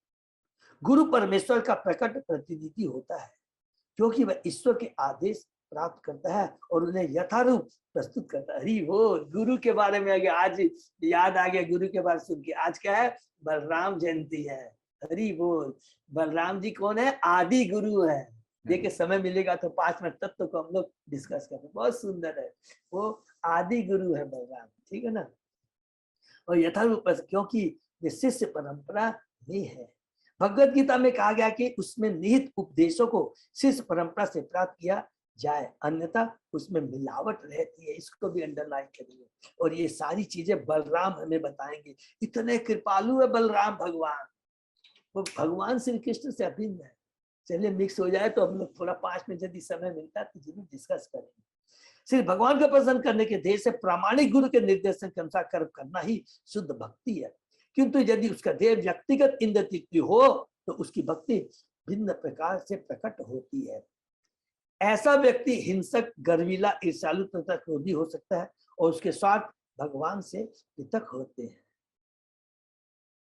A: गुरु परमेश्वर का प्रकट प्रतिनिधि होता है क्योंकि वह ईश्वर के आदेश प्राप्त करता है और उन्हें यथारूप प्रस्तुत करता है। हरि बोल, गुरु के बारे में आगे आज याद आ गया, गुरु के बारे सुन के। आज क्या है, बलराम जयंती है। हरि बोल, बलराम जी कौन है, आदि गुरु है। देखिए समय मिलेगा तो 5 मिनट तत्व को हम लोग डिस्कस करें, बहुत सुंदर है। वो आदि गुरु है बलराम, ठीक है ना। और यथारूप क्योंकि वे शिष्य परंपरा में है। भगवत गीता में कहा गया कि उसमें निहित उपदेशों को शिष्य परंपरा से प्राप्त किया जाए, अन्यथा उसमें मिलावट रहती है। इसको भी अंडरलाइन करेंगे और ये सारी चीजें बलराम हमें बताएंगे। इतने कृपालु है बलराम भगवान, वो भगवान श्री कृष्ण से अभिन्न है। चलिए मिक्स हो जाए तो हम लोग थोड़ा 5 मिनट यदि समय मिलता है तो जरूर डिस्कस करेंगे। सिर्फ भगवान को प्रसन्न करने के ध्येय से प्रामाणिक गुरु के निर्देशन के अनुसार कर्म करना ही शुद्ध भक्ति है। किंतु यदि उसका ध्येय व्यक्तिगत इंद्रिय हो तो उसकी भक्ति भिन्न प्रकार से प्रकट होती है। ऐसा व्यक्ति हिंसक, गर्वीला, ईर्ष्यालु तथा क्रोधी हो सकता है और उसके स्वार्थ भगवान से पृथक होते हैं।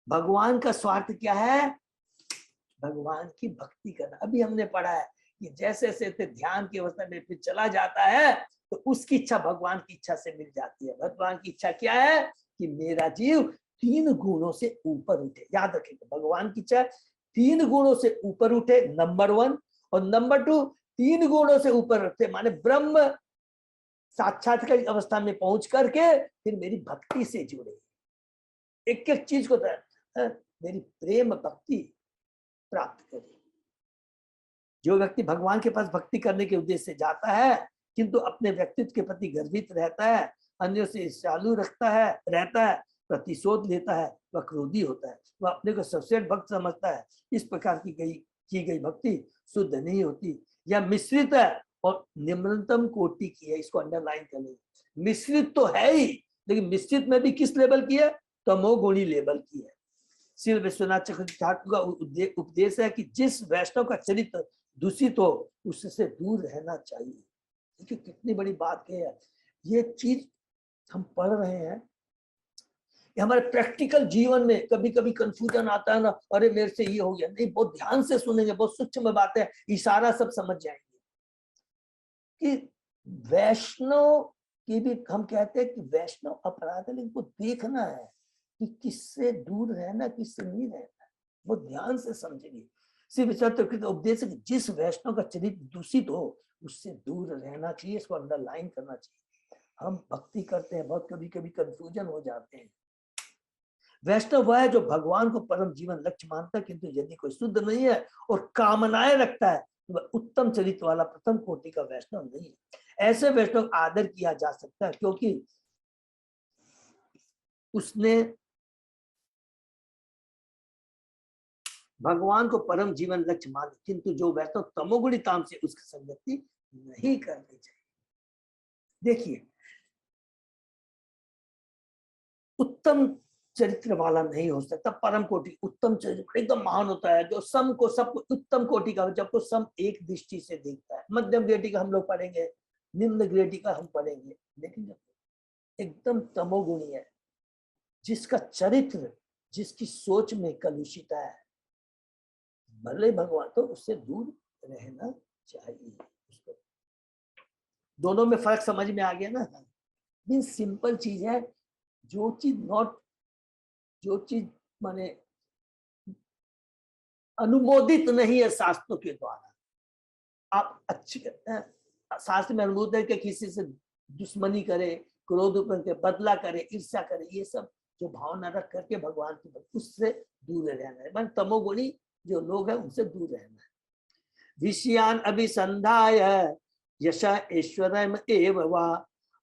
A: भगवान का स्वार्थ क्या है? भगवान की भक्ति करना। अभी हमने पढ़ा है कि जैसे जैसे ध्यान की अवस्था में फिर चला जाता है तो उसकी इच्छा भगवान की इच्छा से मिल जाती है। भगवान की इच्छा क्या है? कि मेरा जीव 3 गुणों से ऊपर उठे। याद रखिएगा, भगवान की इच्छा 3 गुणों से ऊपर उठे, नंबर 1, और नंबर 2 3 गुणों से ऊपर उठे माने ब्रह्म साक्षात्कार अवस्था में पहुंच करके फिर मेरी भक्ति से जुड़े। एक एक चीज को मेरी प्रेम भक्ति प्राप्त करे। जो व्यक्ति भगवान के पास भक्ति करने के उद्देश्य से जाता है किंतु अपने व्यक्तित्व के प्रति गर्वित रहता है, अन्यों से ईर्ष्यालु रहता है, प्रतिशोध लेता है, वह क्रोधी होता है, वह अपने को सर्वश्रेष्ठ भक्त समझता है। इस प्रकार की गई भक्ति शुद्ध नहीं होती, यह मिश्रित है और निम्नतम कोटि की है। इसको अंडरलाइन कर लेंगे। मिश्रित तो है ही, लेकिन मिश्रित में भी किस लेवल की है? तमोगुणी लेवल की है। श्री विश्वनाथ चक्रवर्ती ठाकुर का उपदेश है कि जिस वैष्णव का चरित्र दूषित हो उससे दूर रहना चाहिए। देखिए कितनी बड़ी बात है। ये चीज हम पढ़ रहे हैं, ये हमारे प्रैक्टिकल जीवन में कभी कभी कंफ्यूजन आता है ना, अरे मेरे से ये हो गया। नहीं, बहुत ध्यान से सुनेंगे, बहुत सूक्ष्म बातें, इशारा सब समझ जाएंगे कि वैष्णव की भी हम कहते हैं कि वैष्णव अपराध है, लेकिन इनको देखना है कि किससे दूर रहना, किससे नहीं रहना, वो ध्यान से समझेंगे। श्री विश्वनाथ उपदेश है कि जिस वैष्णव का चरित्र दूषित हो उससे दूर रहना चाहिए। इसको अंडरलाइन करना चाहिए। हम भक्ति करते हैं, बहुत कभी कभी कंफ्यूजन हो जाते हैं। वैष्णव वह है जो भगवान को परम जीवन लक्ष्य मानता है, किंतु यदि कोई शुद्ध नहीं है और कामनाएं रखता है तो वह उत्तम चरित्र वाला प्रथम कोटि का वैष्णव नहीं है। ऐसे वैष्णव आदर किया जा सकता है क्योंकि उसने भगवान को परम जीवन लक्ष्य मान, किंतु जो वैष्णव तमोगुणी ताम से उसकी संगति नहीं करनी चाहिए। देखिए, उत्तम चरित्र वाला नहीं हो सकता परम कोटि। उत्तम चरित्र एकदम महान होता है जो सम को सबको उत्तम कोटि का, जब को सम एक दृष्टि से देखता है। मध्यम ग्रेडी का हम लोग पढ़ेंगे, निम्न ग्रेडी का हम पढ़ेंगे, लेकिन जब एकदम तमोगुणी है, जिसका चरित्र, जिसकी सोच में कलुषित है, भले भगवान, तो उससे दूर रहना चाहिए। उसको दोनों में फर्क समझ में आ गया ना। मीन सिंपल चीज है, जो चीज माने अनुमोदित नहीं है शास्त्रों के द्वारा, आप अच्छी शास्त्र में अनुमोदित है कि किसी से दुश्मनी करे, क्रोध करके बदला करे, ईर्ष्या करे, ये सब जो भावना रख करके भगवान की भक्ति, उससे दूर रहना है। मान तमोगुणी जो लोग हैं उनसे दूर रहना है। विषयान अभिसंधाय यश ऐश्वर्यम एव वा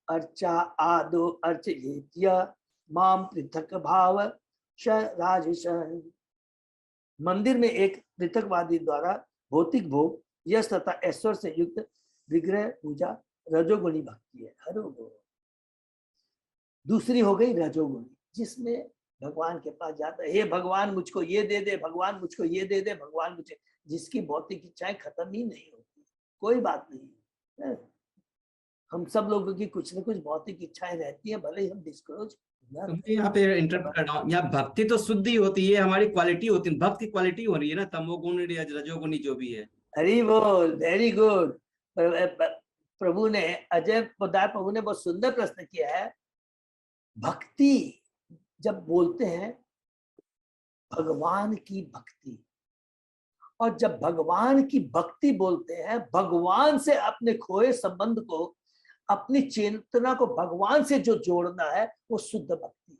A: अर्चा आदो अर्चयेत्य माम पृथक भाव राजश। मंदिर में एक पृथकवादी द्वारा भौतिक भोग, यश तथा ऐश्वर्य से युक्त विग्रह पूजा रजोगुणी भक्ति है। हरो दूसरी हो गई रजोगुणी, जिसमें भगवान के पास जाता है, हे भगवान मुझको ये दे दे, भगवान मुझको ये दे दे, भगवान मुझे, जिसकी भौतिक इच्छाएं खत्म ही नहीं होती। कोई बात नहीं है, हम सब लोगों की कुछ न कुछ भौतिक इच्छाएं रहती है, भले ही हम डिस्क्लोज।
C: यहाँ पे इंटरप्ट कर रहा हूँ, यहाँ भक्ति तो शुद्धि होती है, हमारी क्वालिटी होती है, भक्त की क्वालिटी हो रही है ना, तमोगुणी या रजोगुणी जो भी है।
A: हरी बोल, वेरी गुड। प्रभु ने, अजय पोदार प्रभु ने बहुत सुंदर प्रश्न किया है। भक्ति जब बोलते हैं, भगवान की भक्ति, और जब भगवान की भक्ति बोलते हैं, भगवान से अपने खोए संबंध को, अपनी चेतना को भगवान से जो जोड़ना है, वो शुद्ध भक्ति है।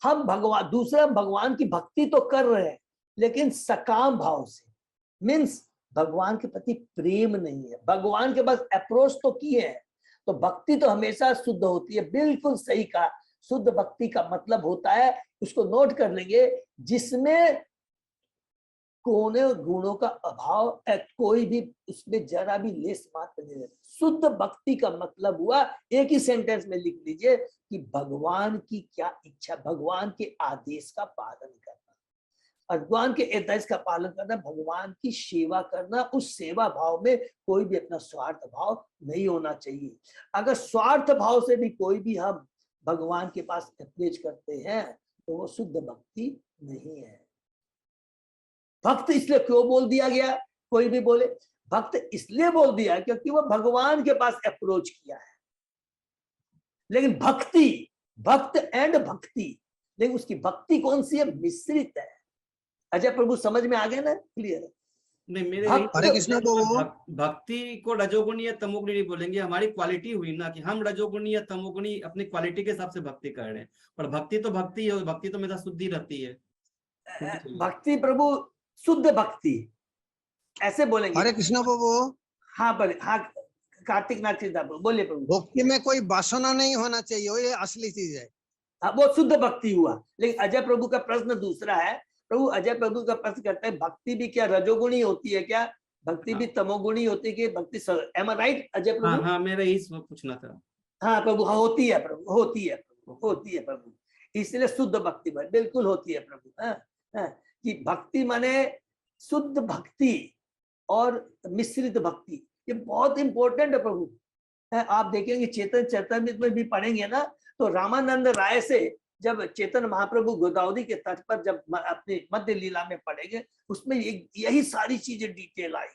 A: हम भगवान की भक्ति तो कर रहे हैं, लेकिन सकाम भाव से, मीन्स भगवान के प्रति प्रेम नहीं है। भगवान के पास अप्रोच तो की है, तो भक्ति तो हमेशा शुद्ध होती है। बिल्कुल सही कहा। शुद्ध भक्ति का मतलब होता है, उसको नोट कर लेंगे, जिसमें कोने गुणों का अभाव कोई भी उसमें जरा भी लेस मात्र नहीं रहता। शुद्ध भक्ति का मतलब हुआ, एक ही सेंटेंस में लिख लीजिए कि भगवान की क्या इच्छा, भगवान के आदेश का पालन करना, भगवान के आदेश का पालन करना, भगवान की सेवा करना। उस सेवा भाव में कोई भी अपना स्वार्थ भाव नहीं होना चाहिए। अगर स्वार्थ भाव से भी कोई भी हम भगवान के पास अप्रोच करते हैं तो वो शुद्ध भक्ति नहीं है। भक्त इसलिए क्यों बोल दिया गया, कोई भी बोले, भक्त इसलिए बोल दिया क्योंकि वो भगवान के पास अप्रोच किया है। लेकिन भक्ति, भक्त एंड भक्ति, लेकिन उसकी भक्ति कौन सी है, मिश्रित है। अजय प्रभु समझ में आ गया ना, क्लियर है?
C: नहीं, मेरे
A: हरे
D: कृष्णा प्रभु,
C: भक्ति को रजोगुणी या तमोगुणी नहीं बोलेंगे, हमारी क्वालिटी हुई ना कि हम रजोगुणी या तमोगुणी अपनी क्वालिटी के हिसाब से भक्ति कर रहे हैं। पर भक्ति तो भक्ति है, भक्ति तो मेरा शुद्धि रहती है।
A: भक्ति प्रभु शुद्ध भक्ति ऐसे बोलेंगे।
D: हरे कृष्णा प्रभु।
A: हाँ बोले, हाँ कार्तिक नाथ बोलिए प्रभु।
D: भक्ति में कोई वासना नहीं होना चाहिए, वो ये असली चीज है।
A: हाँ, वो शुद्ध भक्ति हुआ। लेकिन अजय प्रभु का प्रश्न दूसरा है। प्रभु अजय प्रभु का प्रश्न करते हैं, भक्ति भी क्या रजोगुणी होती है क्या, भक्ति भी तमोगुणी होती है कि भक्ति, एम आई राइट अजय प्रभु?
C: हाँ, मेरा यही पूछना था।
A: हाँ प्रभु, हाँ होती है प्रभु, होती है प्रभु, होती है प्रभु। इसलिए शुद्ध भक्ति बिल्कुल होती है प्रभु। हाँ, कि भक्ति माने शुद्ध भक्ति और मिश्रित भक्ति, ये बहुत इंपॉर्टेंट है प्रभु। आप देखेंगे चेतन चरितामृत में भी पढ़ेंगे ना, तो रामानंद राय से जब चेतन महाप्रभु गोदावरी के तट पर जब अपनी मध्य लीला में पढ़ेंगे, उसमें यही सारी चीजें डिटेल आई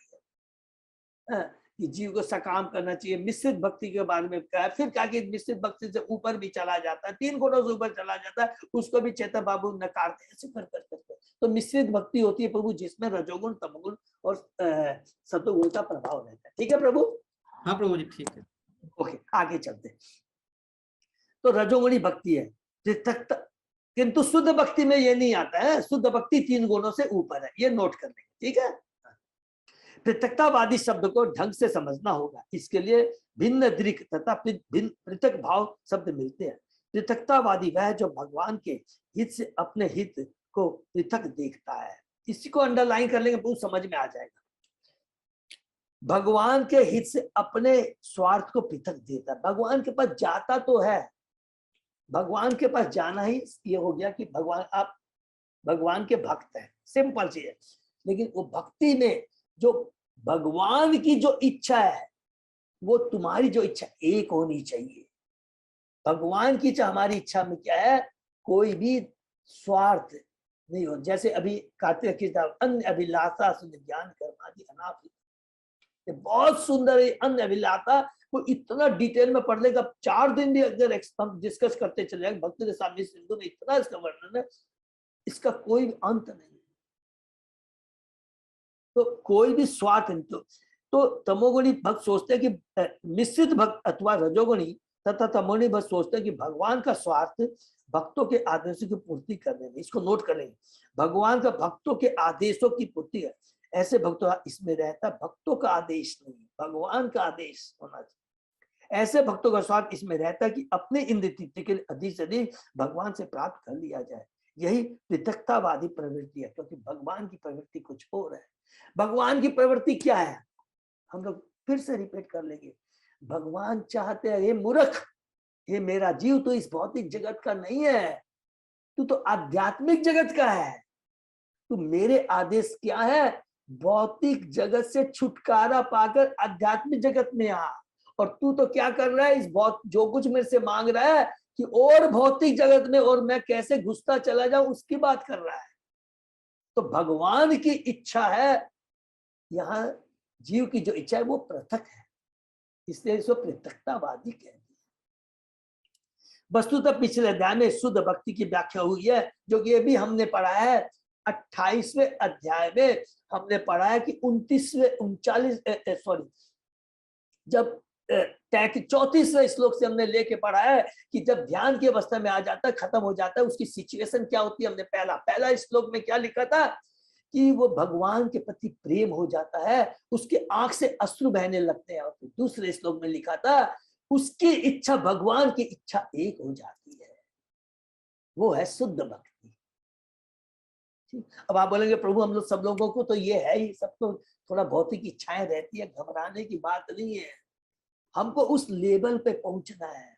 A: है कि जीव को सकाम करना चाहिए। मिश्रित भक्ति के बारे में कहा, फिर कहा कि मिश्रित भक्ति से ऊपर भी चला जाता है, 3 गुणों से ऊपर चला जाता है, उसको भी चेतन बाबू नकारते हैं, ऐसे कर। तो मिश्रित भक्ति होती है प्रभु, जिसमें रजोगुण तमोगुण और सतोगुण का प्रभाव रहता है। ठीक है प्रभु?
C: हाँ प्रभु जी, ठीक है।
A: ओके, आगे चलते। तो रजोगुणी भक्ति है, किंतु शुद्ध भक्ति में ये नहीं आता है। शुद्ध भक्ति 3 गुणों से ऊपर है, ये नोट कर लेंगे। ठीक है? पृथकतावादी शब्द को ढंग से समझना होगा, इसके लिए भिन्न दृक् तथा भिन्न पृथक भाव शब्द मिलते हैं। पृथकतावादी वह जो भगवान के हित से अपने हित को पृथक देखता है। इसी को अंडरलाइन कर लेंगे, बहुत समझ में आ जाएगा। भगवान के हित से अपने स्वार्थ को पृथक देता है। भगवान के पास जाता तो है, भगवान के पास जाना ही ये हो गया कि भगवान, आप भगवान के भक्त हैं, सिंपल सी है। लेकिन वो भक्ति में जो भगवान की जो इच्छा है, वो तुम्हारी जो इच्छा एक होनी चाहिए। भगवान की इच्छा हमारी इच्छा में क्या है, कोई भी स्वार्थ नहीं हो। जैसे अभी कार्तिक की अन्य अभिलाषा ज्ञान कर्मादि अनाथ, बहुत सुंदर है अन्य अभिलाषा को। इतना डिटेल में पढ़ लेगा, 4 दिन भी अगर हम डिस्कस करते चले जाएंगे। भक्ति के सामने सिंधु में इतना इसका वर्णन है, इसका कोई अंत नहीं। तो कोई भी स्वार्थ नहीं। तो तमोगुणी भक्त सोचते हैं कि मिश्रित भक्त अथवा रजोगुणी तथा तमोगुणी भक्त सोचते हैं कि भगवान का स्वार्थ भक्तों के आदेशों की पूर्ति करने में। इसको नोट कर लेंगे, भगवान का भक्तों के आदेशों की पूर्ति है। ऐसे भक्तों इसमें रहता, भक्तों का आदेश नहीं, भगवान का आदेश होना चाहिए। ऐसे भक्तों का स्वार्थ इसमें रहता है कि अपने इंद्रिय तृप्ति के लिए अधिक से अधिक भगवान से प्राप्त कर लिया जाए। यही पृथकतावादी प्रवृत्ति है, क्योंकि भगवान की प्रवृत्ति कुछ और है। भगवान की प्रवृत्ति क्या है, हम लोग फिर से रिपीट कर लेंगे। भगवान चाहते हैं, हे मूर्ख, हे मेरा जीव, तो इस भौतिक जगत का नहीं है, तू तो आध्यात्मिक जगत का है। तू मेरे आदेश क्या है, भौतिक जगत से छुटकारा पाकर आध्यात्मिक जगत में आ। और तू तो क्या कर रहा है, इस जो कुछ मेरे से मांग रहा है कि और भौतिक जगत में और मैं कैसे घुसता चला जाऊं, उसकी बात कर रहा है। तो भगवान की इच्छा है, यहाँ जीव की जो इच्छा है वो पृथक है, इसलिए इसको पृथकतावादी कहते हैं। वस्तुतः पिछले अध्याय में शुद्ध भक्ति की व्याख्या हुई है, जो कि ये भी हमने पढ़ा है 28वें अध्याय में। हमने पढ़ा है कि 34वें श्लोक से हमने लेके पढ़ा है कि जब ध्यान की अवस्था में आ जाता है, खत्म हो जाता है, उसकी सिचुएशन क्या होती है। हमने पहला श्लोक में क्या लिखा था कि वो भगवान के प्रति प्रेम हो जाता है, उसके आंख से अश्रु बहने लगते हैं। और फिर दूसरे श्लोक में लिखा था उसकी इच्छा भगवान की इच्छा एक हो जाती है, वो है शुद्ध भक्ति। अब आप बोलेंगे प्रभु हम लोग सब लोगों को तो ये है ही, सबको थोड़ा भौतिक इच्छाएं रहती है, घबराने की बात नहीं है। हमको उस लेवल पे पहुंचना है।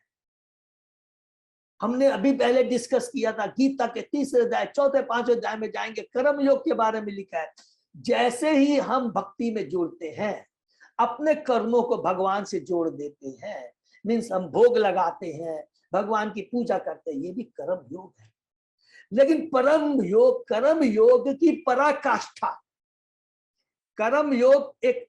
A: हमने अभी पहले डिस्कस किया था, गीता के 3 अध्याय 4, 5 अध्याय में जाएंगे, कर्म योग के बारे में लिखा है। जैसे ही हम भक्ति में जोड़ते हैं, अपने कर्मों को भगवान से जोड़ देते हैं, मीन्स हम भोग लगाते हैं, भगवान की पूजा करते हैं, ये भी कर्म योग है। लेकिन परम योग, कर्म योग की पराकाष्ठा, कर्म योग एक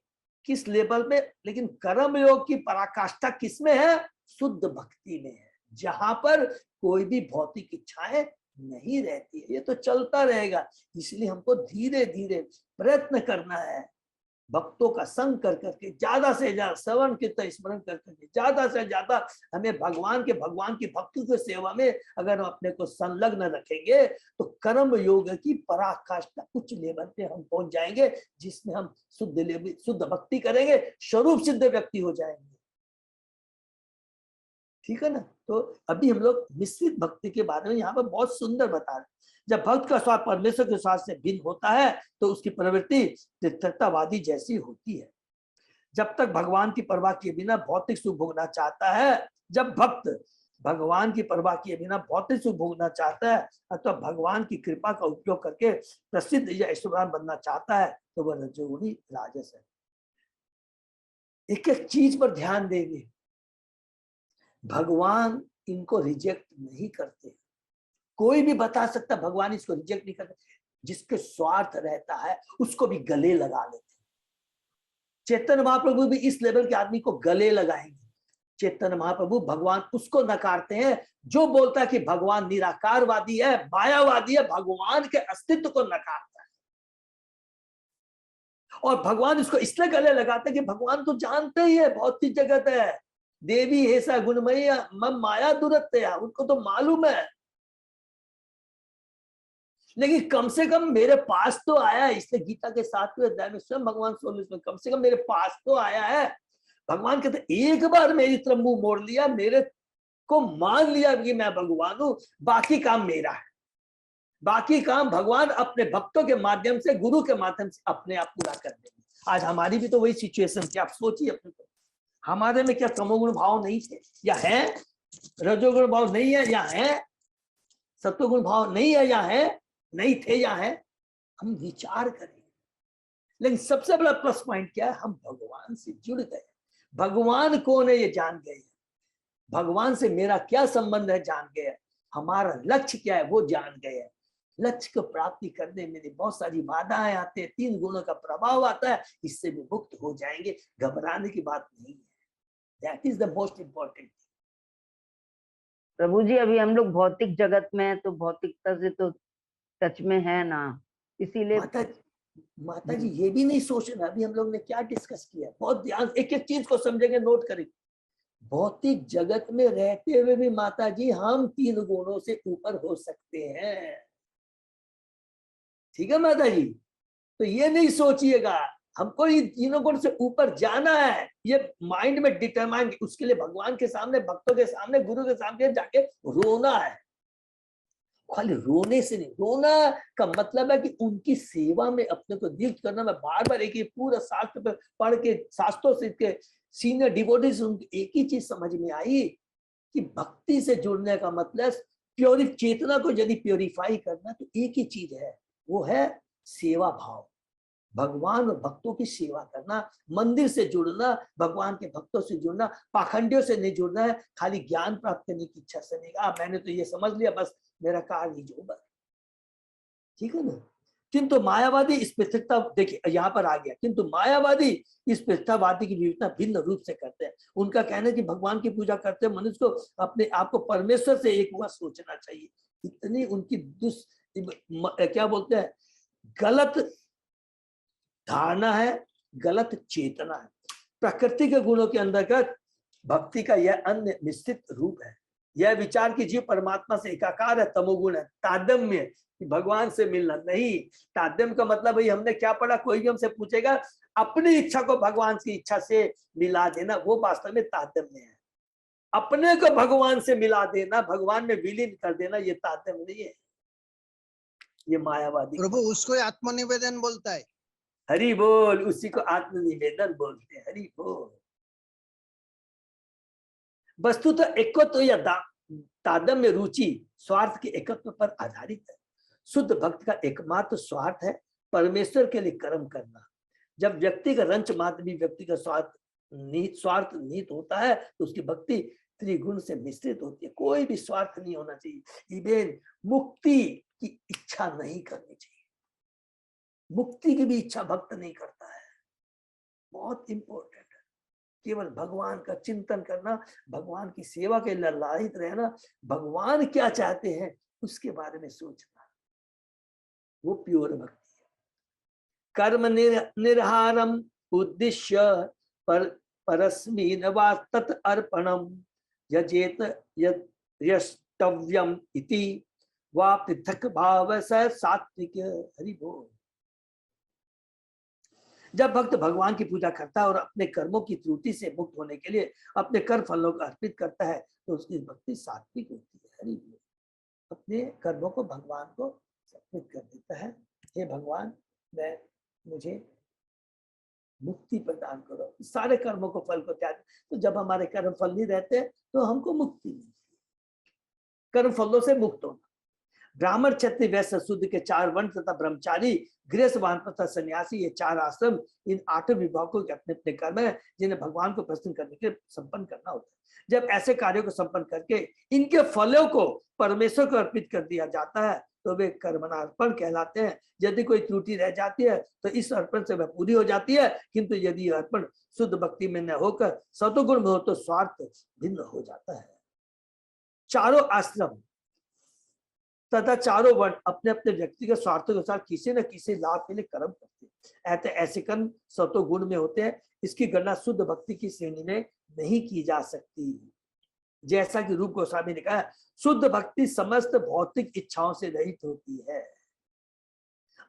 A: किस लेवल में, लेकिन कर्म योग की पराकाष्ठा किसमें है? शुद्ध भक्ति में है, जहां पर कोई भी भौतिक इच्छाएं नहीं रहती है। ये तो चलता रहेगा, इसलिए हमको धीरे धीरे प्रयत्न करना है, भक्तों का संग कर करके, ज्यादा से ज्यादा श्रवण कीर्तन स्मरण कर करके, ज्यादा से ज्यादा हमें भगवान की भक्ति की सेवा में अगर हम अपने को संलग्न रखेंगे तो कर्म योग की पराकाष्ठा उच्च लेवल पे हम पहुंच जाएंगे, जिसमें हम शुद्ध भक्ति करेंगे, स्वरूप सिद्ध व्यक्ति हो जाएंगे। ठीक है ना? तो अभी हम लोग मिश्रित भक्ति के बारे में यहाँ पर बहुत सुंदर बता रहे हैं। जब भक्त का स्वाद परमेश्वर के स्वाद से भिन्न होता है तो उसकी प्रवृत्ति तीर्थवादी जैसी होती है। जब तक भगवान की परवाह किए बिना भौतिक सुख भोगना चाहता है, जब भक्त भगवान की परवाह किए बिना भौतिक सुख भोगना चाहता है अथवा भगवान की कृपा का उपयोग करके प्रसिद्ध या ऐश्वर्यवान बनना चाहता है, तो वह रजोगुणी राजस है। एक एक चीज पर ध्यान देंगे, भगवान इनको रिजेक्ट नहीं करते। कोई भी बता सकता भगवान इसको रिजेक्ट नहीं करते। जिसके स्वार्थ रहता है उसको भी गले लगा लेते। चैतन्य महाप्रभु भी इस लेवल के आदमी को गले लगाएंगे। चैतन्य महाप्रभु भगवान उसको नकारते हैं जो बोलता है कि भगवान निराकारवादी है, मायावादी है, भगवान के अस्तित्व को नकारता है। और भगवान इसको इसलिए गले लगाते हैं कि भगवान तो जानते ही है भौतिक जगत है, देवी ऐसा गुणमयी मम माया दुरत्या, उनको तो मालूम है। लेकिन कम से कम मेरे पास तो आया है, इसलिए गीता के 7वें अध्याय में स्वयं भगवान 16 में कम से कम मेरे पास तो आया है। भगवान कहते एक बार मेरी तरफ मुंह मोड़ लिया, मेरे को मान लिया कि मैं भगवान हूं, बाकी काम मेरा है। बाकी काम भगवान अपने भक्तों के माध्यम से, गुरु के माध्यम से अपने आप पूरा कर देंगे। आज हमारी भी तो वही सिचुएशन थी। आप सोचिए अपने को, हमारे में क्या तमोगुण भाव नहीं थे या है? रजोगुण भाव नहीं है या है? सत्वगुण भाव नहीं है या है? नहीं थे या है? हम विचार करें। लेकिन सबसे बड़ा प्लस पॉइंट क्या है? हम भगवान से जुड़ गए। भगवान कौन है ये जान गए। भगवान से मेरा क्या संबंध है जान गए। हमारा लक्ष्य क्या है वो जान गए। लक्ष्य को प्राप्ति करने में बहुत सारी बाधाएं आते हैं, 3 गुणों का प्रभाव आता है, इससे भी मुक्त हो जाएंगे। घबराने की बात नहीं है। That is the most important.
B: Prabhu ji अभी हम लोग भौतिक जगत में है तो भौतिकता से तो टच में है ना, इसीलिए
A: माता जी ये भी नहीं सोचना अभी हम लोग ने क्या डिस्कस किया। बहुत ध्यान एक एक चीज को समझेंगे, नोट करेंगे। भौतिक जगत में रहते हुए भी माता जी हम 3 गुणों से ऊपर हो सकते हैं। ठीक है माता जी? तो ये नहीं सोचिएगा हमको इन 3 गुण से ऊपर जाना है, ये माइंड में डिटरमाइन। उसके लिए भगवान के सामने, भक्तों के सामने, गुरु के सामने जाके रोना है। खाली रोने से नहीं, रोना का मतलब है कि उनकी सेवा में अपने को नियुक्त करना। मैं बार बार एक ही पूरा शास्त्र पे पढ़ के, शास्त्रों से के सीनियर डिवोटी से एक ही चीज समझ में आई कि भक्ति से जुड़ने का मतलब चेतना को यदि प्योरीफाई करना तो एक ही चीज है, वो है सेवा भाव। भगवान और भक्तों की सेवा करना, मंदिर से जुड़ना, भगवान के भक्तों से जुड़ना, पाखंडियों से नहीं जुड़ना है। खाली ज्ञान प्राप्त करने की इच्छा से नहीं, मैंने तो ये समझ लिया बस मेरा कार्य जो बस। ठीक है ना? किंतु मायावादी इस पृथकता, देखिए यहाँ पर आ गया, किंतु मायावादी इस पृथकवादी की विविधता भिन्न रूप से करते हैं। उनका कहना है कि भगवान की पूजा करते हैं मनुष्य को अपने आप को परमेश्वर से एक हुआ सोचना चाहिए। इतनी उनकी क्या बोलते हैं, गलत धारणा है, गलत चेतना है। प्रकृति के गुणों के अंतर्गत भक्ति का यह अन्य निश्चित रूप है। यह विचार की जीव परमात्मा से एकाकार है, तमोगुण है। तादम्य, भगवान से मिलना नहीं। तादम्य का मतलब भाई हमने क्या पढ़ा, कोई भी हमसे पूछेगा अपनी इच्छा को भगवान की इच्छा से मिला देना, वो वास्तव में तादम्य है। अपने को भगवान से मिला देना, भगवान में विलीन कर देना, ये तादम्य नहीं है। ये मायावादी।
D: प्रभु उसको ही आत्मनिवेदन बोलता है।
A: हरि बोल, उसी को आत्मनिवेदन बोलते हैं। हरि बोल। वस्तु तो एकत्व या तादम्य रुचि स्वार्थ के एकत्व पर आधारित है। शुद्ध भक्त का एकमात्र स्वार्थ है परमेश्वर के लिए कर्म करना। जब व्यक्ति का रंच मात्र भी व्यक्ति का स्वार्थ निहित होता है तो उसकी भक्ति त्रिगुण से मिश्रित होती है। कोई भी स्वार्थ नहीं होना चाहिए। इवेन मुक्ति की इच्छा नहीं करनी चाहिए। मुक्ति की भी इच्छा भक्त नहीं करता है। बहुत इंपॉर्टेंट है। केवल भगवान का चिंतन करना, भगवान की सेवा के लिए लालित रहना, भगवान क्या चाहते हैं उसके बारे में सोचना, वो प्योर भक्ति है। कर्म निर्हारम उद्देश्य परस्मिन् वा तत् अर्पणम यजेत यष्टव्यम इति वा पृथक भाव स सात्विक। हरि बोल। जब भक्त भगवान की पूजा करता है और अपने कर्मों की त्रुटि से मुक्त होने के लिए अपने कर्म फलों को अर्पित करता है तो उसकी भक्ति सात्विक होती है। हरि बोल। अपने कर्मों को भगवान को समर्पित कर देता है। हे भगवान, मुझे मुक्ति प्रदान करो, सारे कर्मों को फल को त्याग। तो जब हमारे कर्म फल नहीं रहते तो हमको मुक्ति मिलती है। कर्म फलों से मुक्त होना। ब्राह्मण, क्षत्रिय, वैश्य, शूद्र के 4 वर्ण तथा ब्रह्मचारी, गृहस्थ, वानप्रस्थ, सन्यासी, ये 4 आश्रम, इन 8 विभागों के अपने अपने कर्म है जिन्हें भगवान को प्रसन्न करने के लिए संपन्न करना होता है। जब ऐसे कार्यों को संपन्न करके इनके फलों को परमेश्वर को अर्पित कर दिया जाता है तो वे कर्मणार्पण कहलाते हैं। यदि कोई त्रुटि रह जाती है तो इस अर्पण से वह पूरी हो जाती है, किंतु यदि यह अर्पण शुद्ध भक्ति में न होकर सतोगुण में हो तो स्वार्थ भिन्न हो जाता है। चारों आश्रम तथा चारों वर्ण अपने अपने व्यक्तिगत स्वार्थों के अनुसार किसी न किसी लाभ के लिए कर्म करते हैं। ऐसे कर्म सतोगुण में होते हैं। इसकी गणना शुद्ध भक्ति की श्रेणी में नहीं की जा सकती। जैसा कि रूप गोस्वामी ने कहा, शुद्ध भक्ति समस्त भौतिक इच्छाओं से रहित होती है।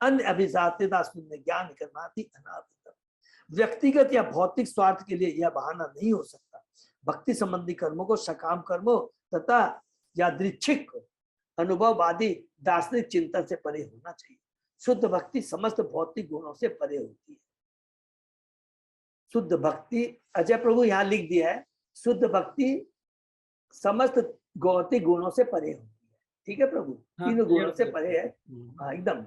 A: अन्य अभिजात्यता शून्य ज्ञान करनाती अनादितम। व्यक्तिगत या भौतिक स्वार्थ के लिए यह बहाना नहीं हो सकता। भक्ति संबंधी कर्मों को सकाम कर्मों तथा यादृच्छिक अनुभववादी दार्शनिक चिंतन से परे होना चाहिए। शुद्ध भक्ति समस्त भौतिक गुणों से परे होती है। शुद्ध भक्ति, अजय प्रभु यहाँ लिख दिया है, शुद्ध भक्ति समस्त भौतिक गुणों से परे होती है। ठीक है प्रभु, तीनों गुणों से परे है। हाँ एकदम।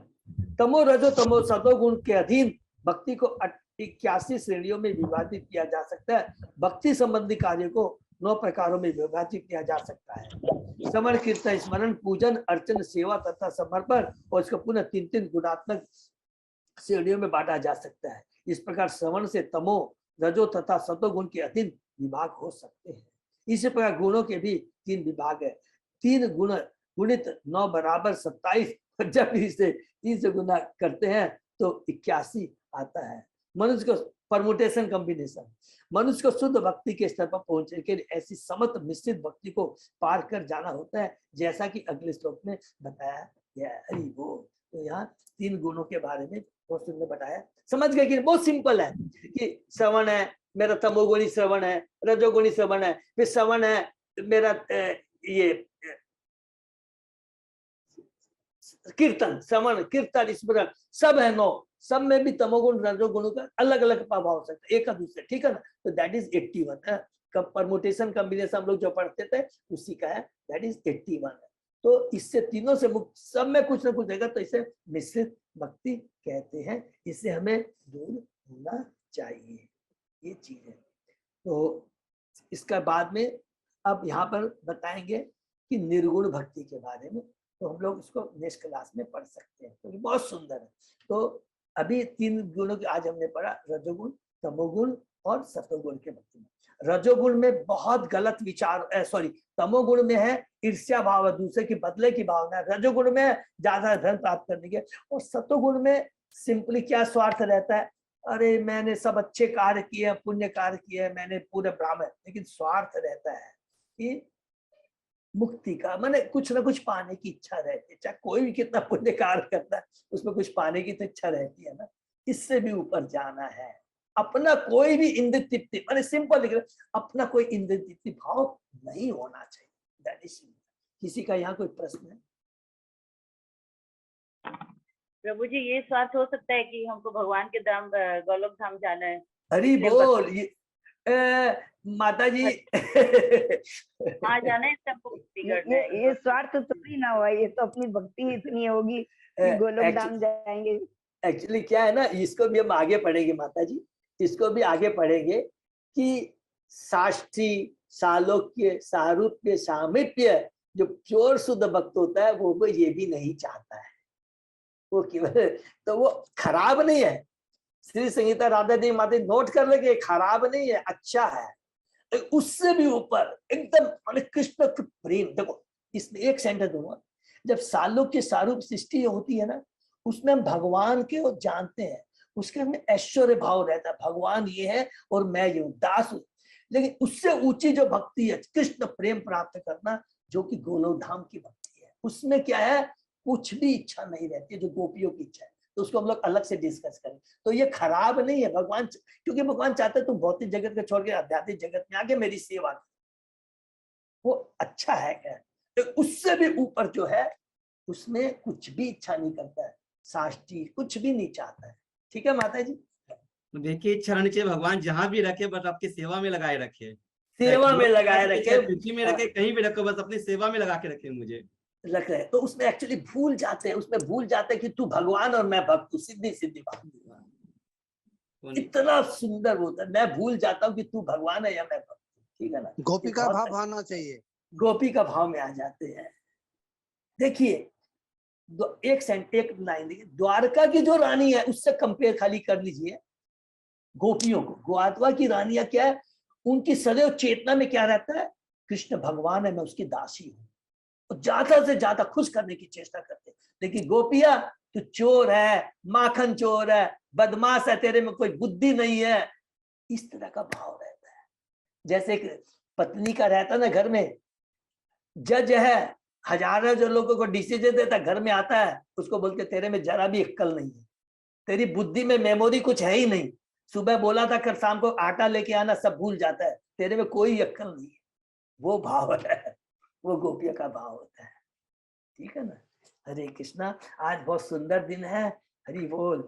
A: तमो रजो तमो सतो गुण के अधीन भक्ति को 81 श्रेणियों में विभाजित किया जा सकता है। भक्ति संबंधी कार्य को 9 प्रकारों में विभाजित किया जा सकता है। समर्पण, कीर्तन, स्मरण, पूजन, अर्चन, सेवा तथा समर्पण, और इसको पुनः 3 गुणात्मक श्रेणियों में बांटा जा सकता है। इस प्रकार श्रवण से तमो, रजो तथा सतो गुण के अधीन विभाग हो सकते हैं। इसी प्रकार गुणों के भी 3 विभाग है। 3 गुण गुणित 9 बराबर 27। जब इसे 3 से गुना करते हैं तो 81 आता है। मनुष्य को परमुटेशन कॉम्बिनेशन, मनुष्य को शुद्ध भक्ति के स्तर पर पहुंचने के लिए ऐसी समत मिश्रित भक्ति को पार कर जाना होता है, जैसा कि अगले श्लोक में बताया गया है। हरि बोल। तो यहाँ 3 गुणों के बारे में बहुत सुंदर बताया। समझ गए कि बहुत सिंपल है कि श्रवण है मेरा, तमोगुणी श्रवण है, रजोगुणी श्रवण है, फिर श्रवण है मेरा ये कीर्तन, श्रवण, कीर्तन, स्मरण, सब है 9। सब में भी तमोगुण रजोगुण का अलग अलग प्रभाव हो सकता है, एक दूसरे। ठीक है ना। तो दैट इज 81 है। परमुटेशन कॉम्बिनेशन हम लोग जो पढ़ते थे उसी का है, दैट इज 81 है। तो इससे तीनों से मुक्त, सब में कुछ ना कुछ रहेगा, तो इसे मिश्रित भक्ति कहते हैं। इससे हमें दूर होना चाहिए, ये चीज है। तो इसका बाद में अब यहाँ पर बताएंगे कि निर्गुण भक्ति के बारे में। तो हम लोग इसको नेक्स्ट क्लास में पढ़ सकते हैं, क्योंकि बहुत सुंदर है। तो अभी 3 गुणों की आज हमने पढ़ा, रजोगुण, तमोगुण और सतोगुण के भक्ति में। रजोगुण में बहुत गलत विचार, सॉरी, तमोगुण में है ईर्ष्या भाव, दूसरे की बदले की भावना। रजोगुण में ज्यादा धन प्राप्त करने के, और सतोगुण में सिंपली क्या स्वार्थ रहता है, अरे मैंने सब अच्छे कार्य किए, पुण्य कार्य किए, मैंने पूरे ब्राह्मण, लेकिन स्वार्थ रहता है कि मुक्ति का, माने कुछ ना कुछ पाने की इच्छा रहती है। चाहे कोई भी कितना पुण्य कार्य करता है, उसमें कुछ पाने की तो इच्छा रहती है ना। इससे भी ऊपर जाना है। अपना कोई भी इंद्र तृप्ति, माने सिंपल लिख रहे, अपना कोई इंद्र तृप्ति भाव नहीं होना चाहिए। That is. किसी का यहाँ कोई प्रश्न है?
B: प्रभु जी ये स्वार्थ हो सकता है कि हमको भगवान के धाम गोलोक धाम जाना है।
A: हरि
B: इसलिए
A: बोल। माता जी
B: हाँ जाना है, इससे हमको भक्ति करना है।
E: ये स्वार्थ थोड़ी ना हुआ, ये तो अपनी भक्ति इतनी होगी कि गोलोक धाम जाएंगे।
A: एक्चुअली क्या है ना, इसको भी हम आगे पढ़ेंगे माता जी, इसको भी आगे पढ़ेंगे कि साष्टी, सालोक्य, सारूप्य, सामीप्य, जो प्योर शुद्ध भक्त होता है वो ये भी नहीं चाहता है। वो केवल तो वो खराब नहीं है, श्री संगीता राधा देवी माता नोट कर लेंगे, खराब नहीं है, अच्छा है। उससे भी ऊपर एकदम माने कृष्ण के प्रेम। देखो इसमें एक सेंटेंस दूंगा, जब सालोक्य सारूप सृष्टि होती है ना, उसमें हम भगवान के जानते हैं, उसके हमें ऐश्वर्य भाव रहता है, भगवान ये है और मैं ये हूँ, दास हूँ। लेकिन उससे ऊंची जो भक्ति है, कृष्ण प्रेम प्राप्त करना, जो कि गोलोक धाम की भक्ति है, उसमें क्या है, कुछ भी इच्छा नहीं रहती, जो गोपियों की इच्छा है। तो उसको हम लोग अलग से डिस्कस करें। तो ये खराब नहीं है, भगवान, क्योंकि भगवान चाहते तुम भौतिक जगत को छोड़ के आध्यात्मिक जगत में आके मेरी सेवा कर, वो अच्छा है क्या। तो उससे भी ऊपर जो है, उसमें कुछ भी इच्छा नहीं करता है, साष्टी कुछ भी नहीं चाहता है। ठीक है माता जी।
C: देखिए इच्छा रहनी चाहिए, भगवान जहां भी रखे बस आपकी सेवा में लगाए रखे,
A: सेवा में लगाए रखे,
C: पृथ्वी में रखे, कहीं भी रखो, बस अपनी सेवा में लगा के रखे मुझे
A: रख रहे। तो उसमें एक्चुअली भूल जाते हैं, उसमें भूल जाते हैं कि तू भगवान और मैं भक्त, सीधी सीधी बात। इतना सुंदर होता है, मैं भूल जाता हूँ कि तू भगवान है या मैं भक्त। ठीक है ना,
D: गोपी का भाव आना चाहिए,
A: गोपी का भाव में आ जाते हैं। देखिए एक लाइन देखिए, द्वारका की जो रानी है उससे कंपेयर खाली कर लीजिए गोपियों को। द्वारका की रानियां क्या है, उनकी सदैव चेतना में क्या रहता है, कृष्ण भगवान है, मैं उसकी दासी हूँ, और ज्यादा से ज्यादा खुश करने की चेष्टा करते हैं। लेकिन गोपिया, तू चोर है, माखन चोर है, बदमाश है, तेरे में कोई बुद्धि नहीं है, इस तरह का भाव रहता है। जैसे एक पत्नी का रहता ना घर में, जज है, हजारों जो लोगों को डिसीजन देता, घर में आता है, उसको बोलते तेरे में जरा भी अक्ल नहीं है, तेरी बुद्धि में मेमोरी कुछ है ही नहीं, सुबह बोला था कर शाम को आटा लेके आना, सब भूल जाता है, तेरे में कोई अक्ल नहीं है। वो भाव है, वो गोपिया का भाव होता है। ठीक है ना। हरे कृष्णा, आज बहुत सुंदर दिन है। हरि बोल।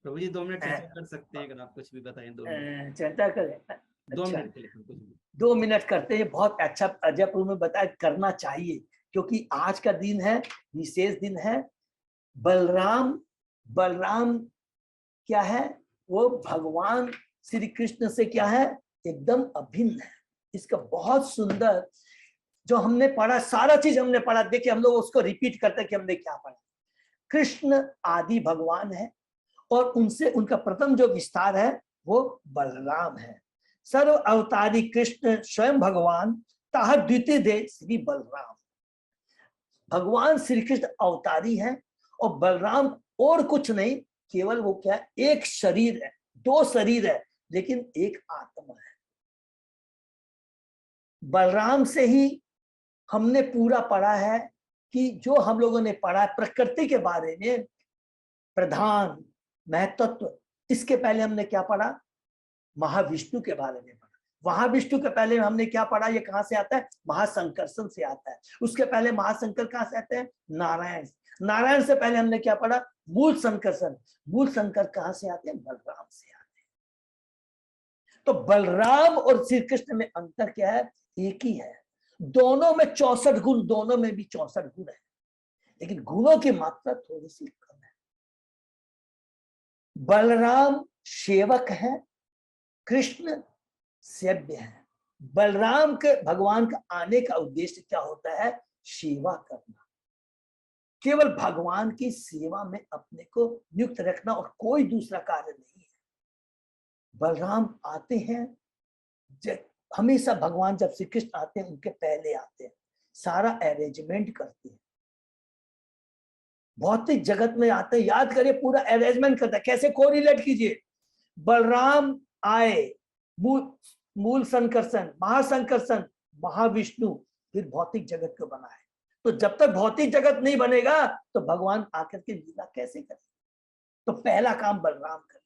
C: प्रभु जी 2 मिनट चर्चा कर सकते हैं, अगर आप कुछ भी बताएं। 2 मिनट
A: चर्चा करें।
C: 2
A: अच्छा,
C: मिनट के लिए कुछ भी।
A: 2 मिनट करते हैं। बहुत अच्छा अजय प्रभु में बताया, करना चाहिए, क्योंकि आज का दिन है, विशेष दिन है। बलराम क्या है, वो भगवान श्री कृष्ण से क्या है, एकदम अभिन्न है। इसका बहुत सुंदर जो हमने पढ़ा, सारा चीज हमने पढ़ा। देखिए हम लोग उसको रिपीट करते हैं कि हमने क्या पढ़ा। कृष्ण आदि भगवान है, और उनसे उनका प्रथम जो विस्तार है वो बलराम है। सर्व अवतारी कृष्ण स्वयं भगवान, ताह द्वितीय दे श्री बलराम। भगवान श्री कृष्ण अवतारी है, और बलराम और कुछ नहीं, केवल वो क्या है, एक शरीर है, 2 शरीर है, लेकिन एक आत्मा है। बलराम से ही हमने पूरा पढ़ा है कि जो हम लोगों ने पढ़ा है प्रकृति के बारे में, प्रधान महत्त्व। इसके पहले हमने क्या पढ़ा, महाविष्णु के बारे में पढ़ा। महाविष्णु के पहले हमने क्या पढ़ा, ये कहां से आता है, महासंकर्षण से आता है। उसके पहले महाशंकर कहां से आते हैं, नारायण। नारायण से पहले हमने क्या पढ़ा, मूल संकर्षण। मूल संकर कहां से आते हैं, बलराम से आते हैं। तो बलराम और श्री कृष्ण में अंतर क्या है, एक ही है। दोनों में 64 गुण, दोनों में भी 64 गुण है, लेकिन गुणों की मात्रा थोड़ी सी कम है। बलराम सेवक है, कृष्ण सेव्य है। बलराम के भगवान का आने का उद्देश्य क्या होता है, सेवा करना, केवल भगवान की सेवा में अपने को नियुक्त रखना, और कोई दूसरा कार्य नहीं है। बलराम आते हैं, हमेशा भगवान जब श्री कृष्ण आते हैं उनके पहले आते हैं, सारा अरेंजमेंट करते हैं। भौतिक जगत में आते हैं, याद करिए पूरा अरेंजमेंट करता है। कैसे कोरिलेट कीजिए, बलराम आए, मूल संकर्षण, महासंकर्षण, महाविष्णु, फिर भौतिक जगत को बनाए। तो जब तक भौतिक जगत नहीं बनेगा तो भगवान आकर के लीला कैसे करें। तो पहला काम बलराम करें,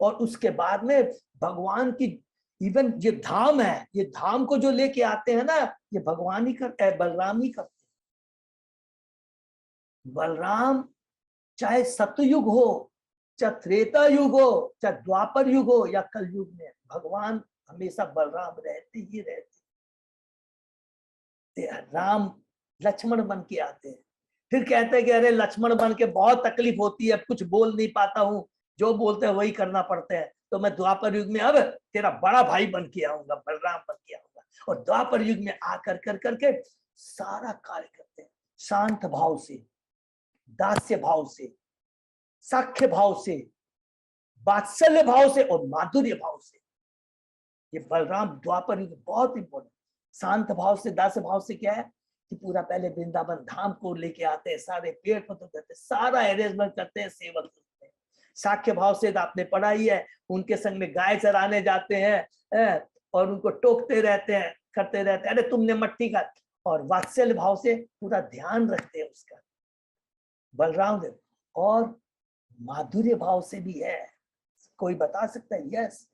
A: और उसके बाद में भगवान की इवन ये धाम है, ये धाम को जो लेके आते हैं ना, ये भगवान ही करते हैं, बलराम ही करते हैं। बलराम चाहे सतयुग हो, चाहे त्रेता युग हो, चाहे द्वापर युग हो या कल युग में, भगवान हमेशा बलराम रहते ही रहते। राम लक्ष्मण बन के आते हैं, फिर कहते हैं कि अरे लक्ष्मण बन के बहुत तकलीफ होती है, कुछ बोल नहीं पाता हूँ, जो बोलते हैं वही करना पड़ता है, तो मैं द्वापर युग में अब तेरा बड़ा भाई बन के आऊंगा, बलराम बन के आऊंगा। और द्वापर युग में आकर कर करके सारा कार्य करते हैं, शांत भाव से, दास्य भाव से, साख्य भाव से, वात्सल्य भाव से और माधुर्य भाव से। ये बलराम द्वापर युग बहुत इंपॉर्टेंट। शांत भाव से, दास्य भाव से क्या है कि पूरा पहले वृंदावन धाम को लेके आते हैं, सारे पेड़ पौधे करते हैं, सारा अरेंजमेंट करते हैं, सेवक करते हैं। साख्य भाव से आपने पढ़ा ही है, उनके संग में गाय चराने जाते हैं और उनको टोकते रहते हैं, करते रहते हैं, अरे तुमने मट्टी का। और वात्सल्य भाव से पूरा ध्यान रखते हैं उसका, बलराम देव। और माधुर्य भाव से भी है, कोई बता सकता है? यस,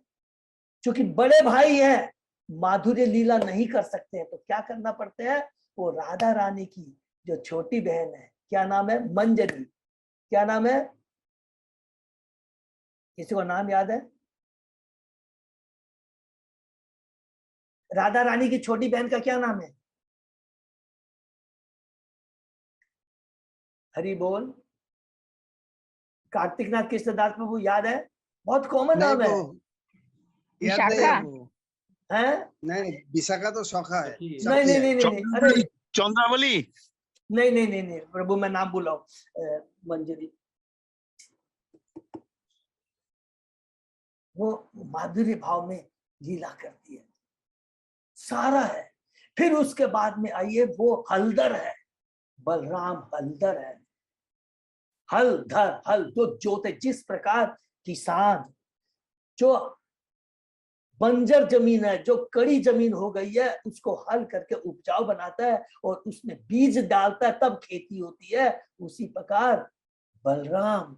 A: क्योंकि बड़े भाई हैं, माधुर्य लीला नहीं कर सकते हैं, तो क्या करना पड़ता है? वो राधा रानी की जो छोटी बहन है, क्या नाम है? मंजरी। क्या नाम है? किसी को नाम याद है? राधा रानी की छोटी बहन का क्या नाम है? हरि बोल। कार्तिक नाथ कृष्णदास प्रभु याद है? बहुत कॉमन
D: नहीं
A: नाम है।
D: वो याद नहीं है वो।
A: हैं?
D: नहीं, विशाखा तो सखा है।
C: नहीं,
A: नहीं नहीं नहीं नहीं, अरे
F: चंद्रावली।
A: नहीं नहीं नहीं नहीं प्रभु, मैं नाम बोला हूं, मंजरी। वो माधुर्य भाव में लीला करती है, सारा है। फिर उसके बाद में आइए, वो हलधर है, बलराम हलधर है। हलधर, हल जो जोते, जिस प्रकार किसान जो बंजर जमीन है, जो कड़ी जमीन हो गई है, उसको हल करके उपजाऊ बनाता है और उसमें बीज डालता है, तब खेती होती है। उसी प्रकार बलराम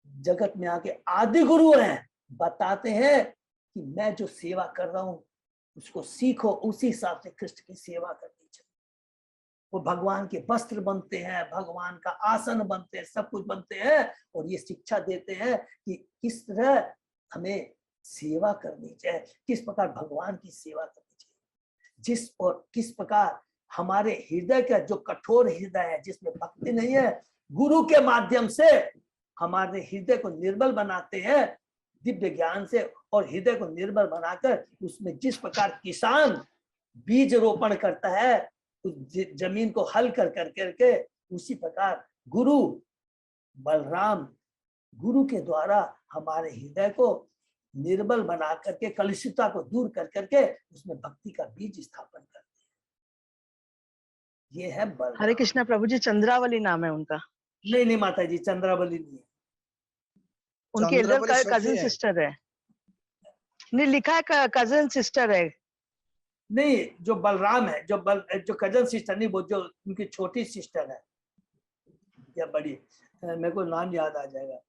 A: जगत में आके आदि गुरु हैं, बताते हैं कि मैं जो सेवा कर रहा हूं उसको सीखो, उसी हिसाब से कृष्ण की सेवा करनी चाहिए। वो भगवान के वस्त्र बनते हैं, भगवान का आसन बनते हैं, सब कुछ बनते हैं, और ये शिक्षा देते हैं कि किस तरह हमें सेवा करनी चाहिए, किस प्रकार भगवान की सेवा करनी चाहिए, जिस और किस प्रकार हमारे हृदय का जो कठोर हृदय है, जिसमें भक्ति नहीं है, गुरु के माध्यम से हमारे हृदय को निर्मल बनाते हैं दिव्य ज्ञान से, और हृदय को निर्मल बनाकर उसमें जिस प्रकार किसान बीज रोपण करता है, उस जमीन को हल कर करके, उसी प्रकार गुरु बलराम गुरु के द्वारा हमारे हृदय को निर्मल बना करके, कलुषितता को दूर कर करके उसमें भक्ति का बीज स्थापन करते हैं। ये है बलराम।
G: हरे कृष्णा प्रभु जी, चंद्रावली नाम है उनका।
A: नहीं नहीं माता जी, चंद्रावली नहीं है।
G: उनकी एल्डर
D: चंद्रावली सखी
G: कजिन
D: है।
G: सिस्टर है। नहीं, लिखा है कजिन सिस्टर है।
A: नहीं, जो बलराम है, जो कजन सिस्टर नहीं, वो जो उनकी छोटी सिस्टर है या बड़ी, मेरे को नाम याद आ जाएगा,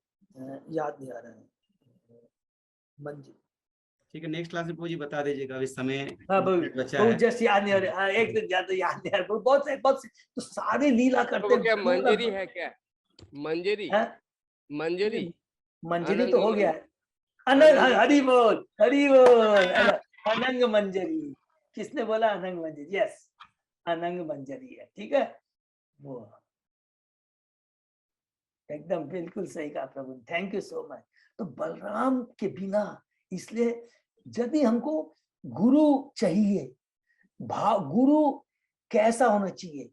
A: याद नहीं आ रहा है। मंजी।
C: ठीक है, नेक्स्ट क्लास में जी बता दीजिएगा, इस समय
A: हाँ
C: बचा है।
A: जैसे याद नहीं आ रहा, एक दिन याद याद नहीं आ रहा, बहुत से तो सारे लीला करते
H: क्या
A: हैं।
H: मंजरी है क्या? मंजरी
A: है?
H: मंजरी
A: मंजरी
H: अनंग
A: तो हो गया है।
H: अनंग
A: हरि बोल, हरि बोल। अनंग मंजरी, किसने बोला? अनंग मंजरी। यस, अनंग मंजरी है, ठीक है। वो एकदम बिल्कुल सही कहा प्रभु, थैंक यू सो मच। तो बलराम के बिना, इसलिए यदि हमको गुरु चाहिए, भाव गुरु कैसा होना चाहिए,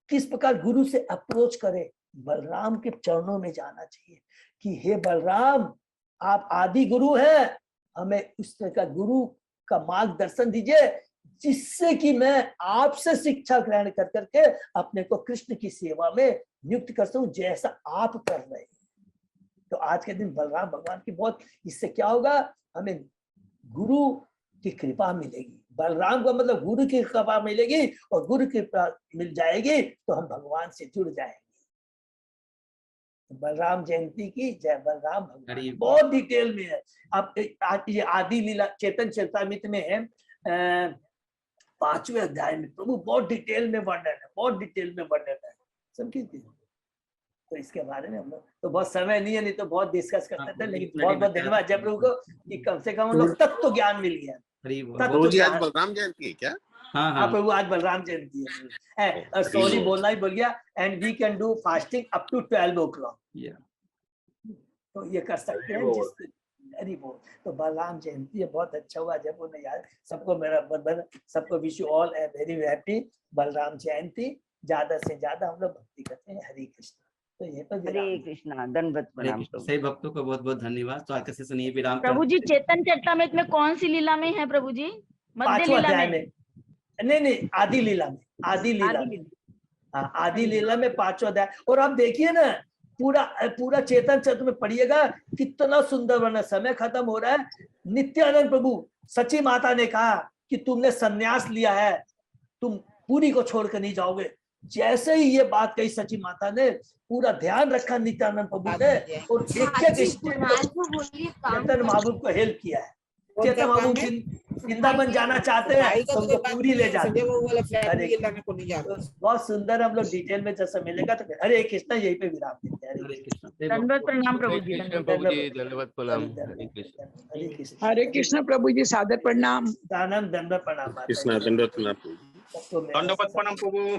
A: किस प्रकार गुरु से अप्रोच करें, बलराम के चरणों में जाना चाहिए कि हे बलराम, आप आदि गुरु हैं, हमें उस तरह का गुरु का मार्गदर्शन दीजिए, जिससे कि मैं आपसे शिक्षा ग्रहण कर करके अपने को कृष्ण की सेवा में नियुक्त कर सकूं, जैसा आप कर रहे हैं। तो आज के दिन बलराम भगवान की बहुत, इससे क्या होगा, हमें गुरु की कृपा मिलेगी। बलराम का मतलब गुरु की कृपा मिलेगी, और गुरु की कृपा मिल जाएगी तो हम भगवान से जुड़ जाएंगे। बलराम जयंती की जय। बलराम भगवान बहुत डिटेल में है। अब ये आदि लीला चेतन चरितामृत में है, 5वें अध्याय में प्रभु बहुत डिटेल में वर्णन है, बहुत डिटेल में वर्णन है। समझिए तो इसके बारे में हम लोग तो बहुत समय नहीं है, नहीं तो बहुत डिस्कस करते
C: हाँ,
A: थे, लेकिन
C: इतना
A: बहुत
C: भी
A: बहुत
C: बचा
A: धन्यवाद जय प्रभु को कि कम से कम हम लोग तत्व ज्ञान मिल गया।
C: हरी बोल।
A: तत्व
F: प्रभु जी आज
A: ज्ञान।
F: बलराम जयंती है क्या?
C: हाँ
A: हाँ
C: हाँ
A: प्रभु आज बलराम जयंती है, सॉरी बोलना ही बोल गया। And we can do fasting up to 12 o'clock,
C: Yeah.
A: तो ये कर सकते हैं जिस हरी बोल। तो बलराम जयंती है, बहुत अच्छा हुआ जब उन्हें याद। सबको मेरा सबको wish you all a very happy Balram Jayanti. ज्यादा से ज्यादा हम लोग भक्ति करते हैं। हरे कृष्ण। तो ये तो
B: हरे कृष्णा, दंडवत
C: हरे
B: प्रणाम
C: कृष्ण।
B: प्रभु।
C: सही भक्तों को बहुत बहुत धन्यवाद। तो आज का सेशन यही विराम
I: प्रभु जी
C: करते हैं।
I: चेतन चरितमृत में कौन सी लीला में है प्रभु जी? मध्य
A: 5वां
I: लीला
A: अध्याय
I: में?
A: में, नहीं आदि लीला में, आदि लीला
I: आदि
A: में,
I: लीला।
A: हाँ आदि लीला में 5वां अध्याय। और आप देखिए ना पूरा चेतन चरित्र में पढ़िएगा, कितना सुंदर वर्णन। समय खत्म हो रहा है। नित्यानंद प्रभु सची माता ने कहा कि तुमने संन्यास लिया है, तुम पूरी को छोड़कर नहीं जाओगे। जैसे ही ये बात कही सची माता ने, पूरा ध्यान रखा नित्यानंद प्रभु ने, और एक स्टेप चेतन महाप्रभु को हेल्प किया है। चेतन महाप्रभु वृंदावन जाना चाहते हैं तो उनको पूरी ले जाते हैं। बहुत सुंदर। हम लोग डिटेल में जैसा मिलेगा तो हरे कृष्णा यही पे विराम देते हैं।
C: हरे कृष्ण। जय
I: दंडवत प्रणाम प्रभु
H: हरे
I: जी।
H: कृष्ण प्रभु जी, धन्यवाद प्रणाम। हरे कृष्ण।
A: हरे कृष्ण।
J: हरे कृष्ण प्रभु जी, सादर प्रणाम।
A: दानम दंड प्रणाम।
F: कृष्णा दंडवत प्रणाम।
A: सबको मेरा
F: प्रभु।